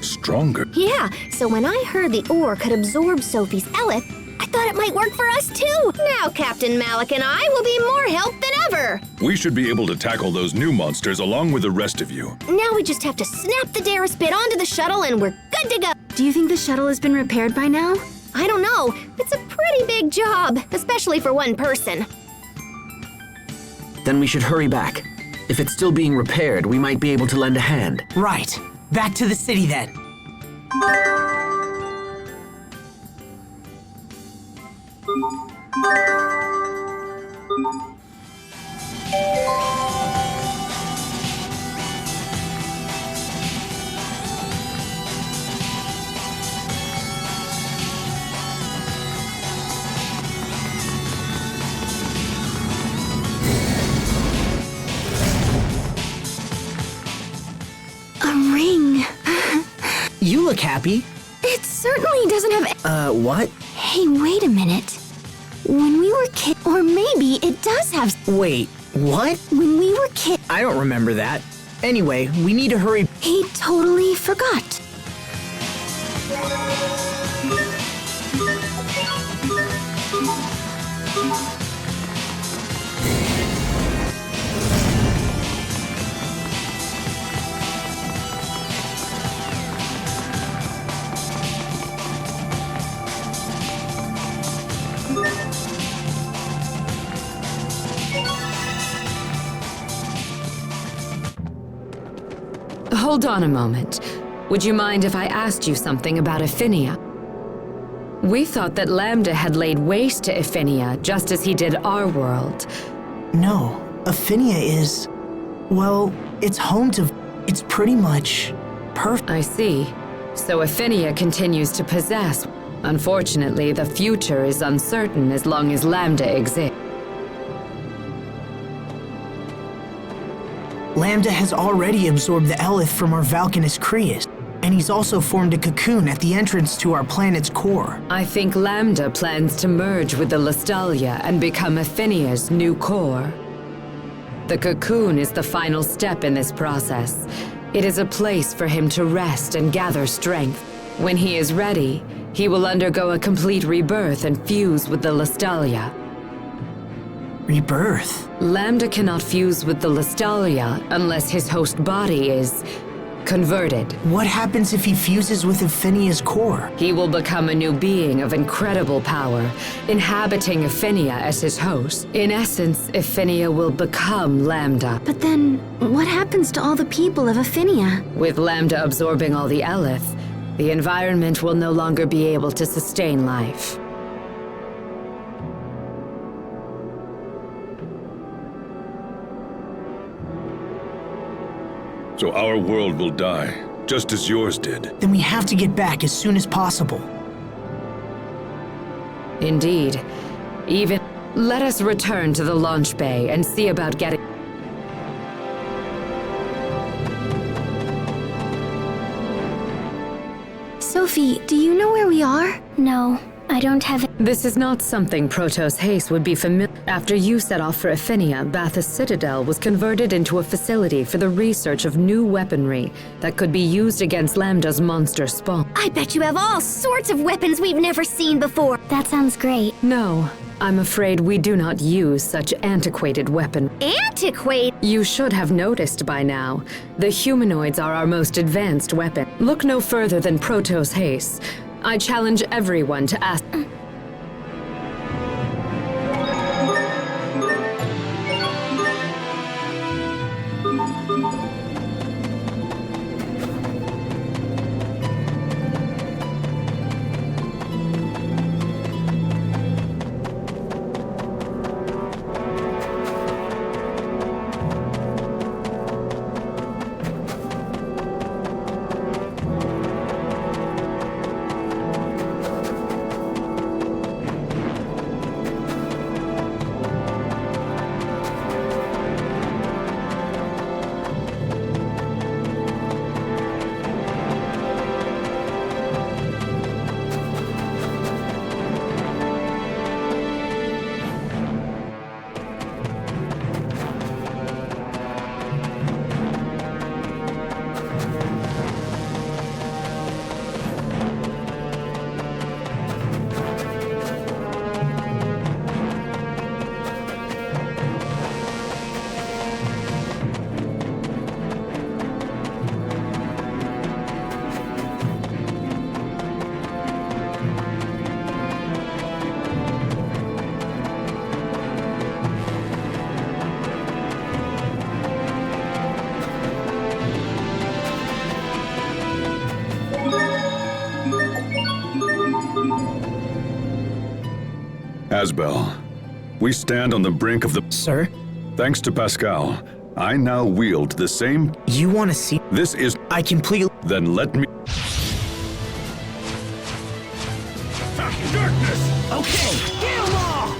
stronger. Yeah, so when I heard the ore could absorb Sophie's Elith, I thought it might work for us too. Now Captain Malik and I will be more help than ever. We should be able to tackle those new monsters along with the rest of you. Now we just have to snap the Darius Bit onto the shuttle and we're good to go. Do you think the shuttle has been repaired by now? I don't know. It's a pretty big job, especially for one person. Then we should hurry back. If it's still being repaired, we might be able to lend a hand. Right. Back to the city then. A ring. You look happy. It certainly doesn't have. What? Hey, wait a minute. When we were kids, or maybe it does have. Wait, what? When we were kids, I don't remember that. Anyway, we need to hurry. he totally forgot. Hold on a moment. Would you mind if I asked you something about Ephinia? We thought that Lambda had laid waste to Ephinia just as he did our world. No, Ephinia is... well, it's home to... it's pretty much... perfect. I see. So Ephinia continues to possess. Unfortunately, the future is uncertain as long as Lambda exists. Lambda has already absorbed the Elith from our Valkanus Creus, and he's also formed a cocoon at the entrance to our planet's core. I think Lambda plans to merge with the Lestalia and become Ephinia's new core. The cocoon is the final step in this process. It is a place for him to rest and gather strength. When he is ready, he will undergo a complete rebirth and fuse with the Lestalia. Rebirth? Lambda cannot fuse with the Lestalia unless his host body is converted. What happens if he fuses with Ephinia's core? He will become a new being of incredible power, inhabiting Ephinia as his host. In essence, Ephinia will become Lambda. But then, what happens to all the people of Ephinia? With Lambda absorbing all the Elith, the environment will no longer be able to sustain life. So our world will die, just as yours did. Then we have to get back as soon as possible. Indeed. Even... Let us return to the launch bay and see about getting... Sophie, do you know where we are? No, I don't have it. This is not something Protos Haste would be familiar. After you set off for Ephinia, Bathus Citadel was converted into a facility for the research of new weaponry that could be used against Lambda's monster spawn. I bet you have all sorts of weapons we've never seen before. That sounds great. No, I'm afraid we do not use such antiquated weapon. Antiquate? You should have noticed by now. The humanoids are our most advanced weapon. Look no further than Protos Haste. I challenge everyone to ask... Asbel, we stand on the brink of the... Sir? Thanks to Pascal, I now wield the same... You want to see... This is... I completely... Then let me... Darkness! Okay, get 'em all!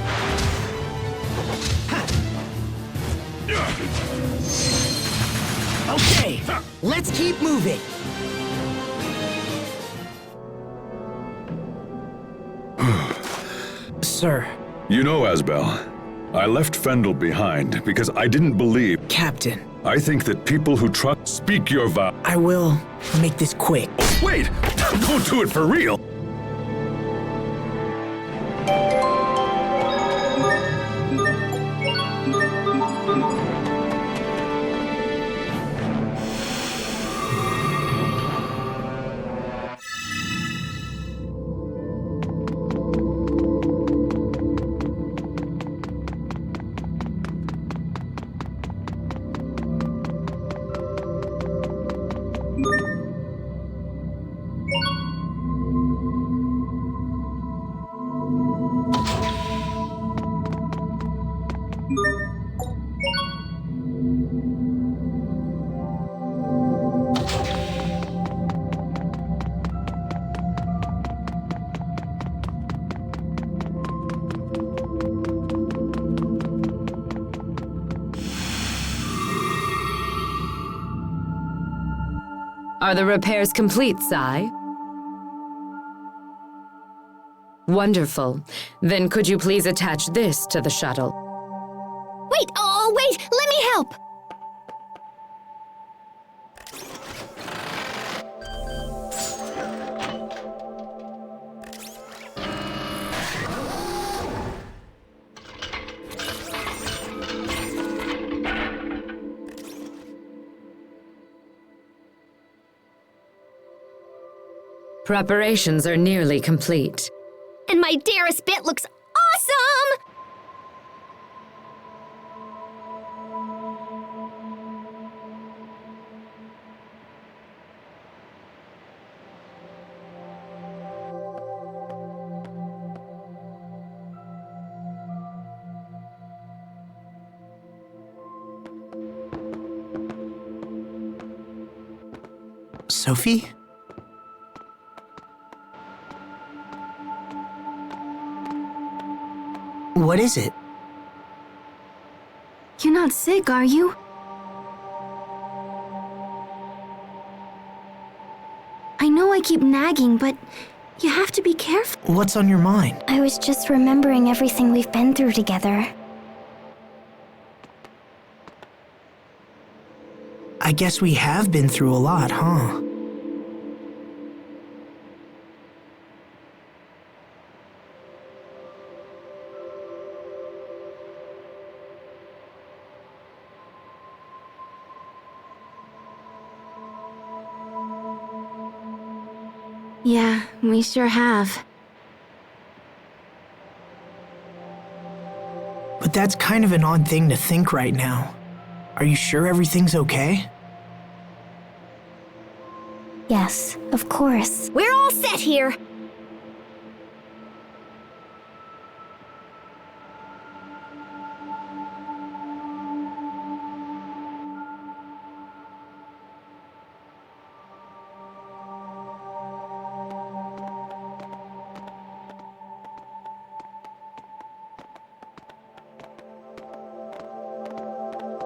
Okay, let's keep moving. Sir. You know, Asbel, I left Fendel behind because I didn't believe... Captain. I think that people who trust... Speak your vow... I will make this quick. Wait! Don't do it for real! Are the repairs complete, Sai? Wonderful. Then could you please attach this to the shuttle? Wait, oh, wait, let me help. Preparations are nearly complete. And my dearest bit looks awesome! Sophie? What is it? You're not sick, are you? I know I keep nagging, but you have to be careful. What's on your mind? I was just remembering everything we've been through together. I guess we have been through a lot, huh? Yeah, we sure have. But that's kind of an odd thing to think right now. Are you sure everything's okay? Yes, of course. We're all set here.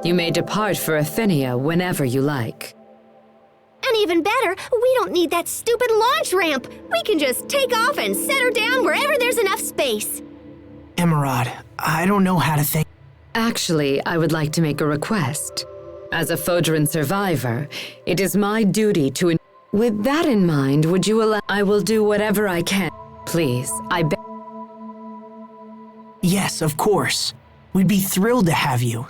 You may depart for Athenia whenever you like. And even better, we don't need that stupid launch ramp. We can just take off and set her down wherever there's enough space. Emerald, I don't know how to think. Actually, I would like to make a request. As a Fodran survivor, it is my duty to... With that in mind, would you allow... I will do whatever I can. Please, I beg... Yes, of course. We'd be thrilled to have you.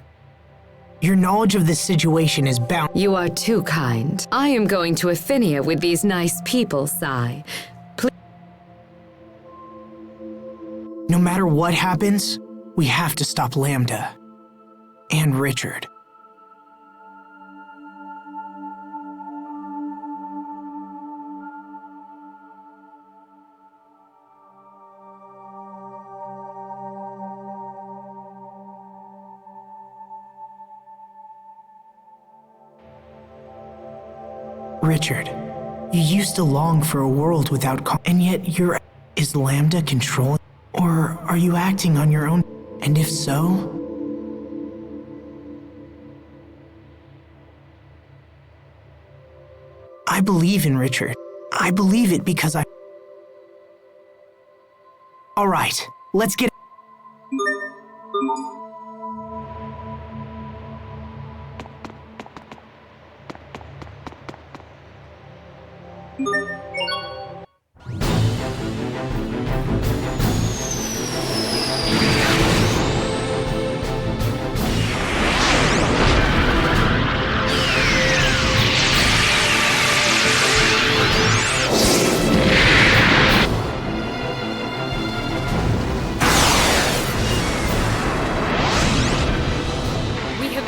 Your knowledge of this situation is bound. You are too kind. I am going to Athenia with these nice people, Sai. Please. No matter what happens, we have to stop Lambda. And Richard. Richard, you used to long for a world without and yet is Lambda controlling? Or are you acting on your own? And if so... I believe in Richard. I believe it because I... All right, let's get...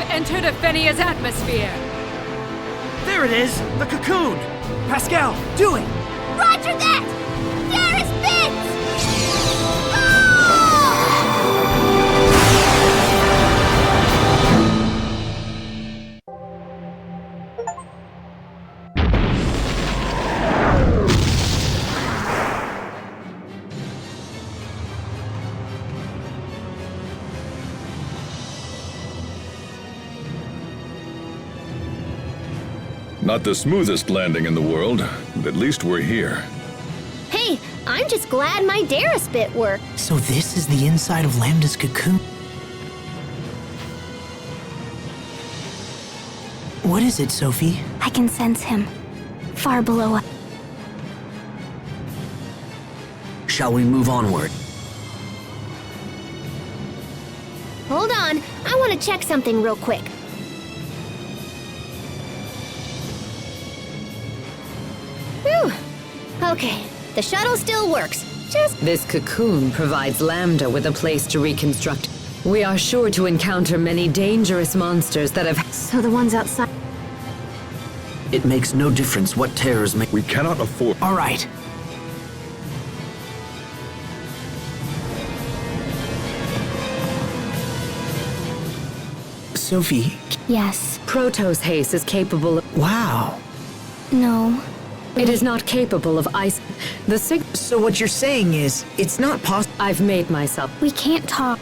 Entered Athenia's atmosphere! There it is! The cocoon! Pascal, do it! Roger that! There is Bits! Not the smoothest landing in the world, but at least we're here. Hey, I'm just glad my Darius bit worked. So this is the inside of Lambda's cocoon? What is it, Sophie? I can sense him. Far below us. Shall we move onward? Hold on, I want to check something real quick. Whew. Okay, the shuttle still works. This cocoon provides Lambda with a place to reconstruct. We are sure to encounter many dangerous monsters that have... So the ones outside... It makes no difference what terrors may... We cannot afford... All right. Sophie. Yes. Protos haste is capable of... Wow. No. It is not capable of ice. The sig. So what you're saying is, it's not possible. I've made myself. We can't talk.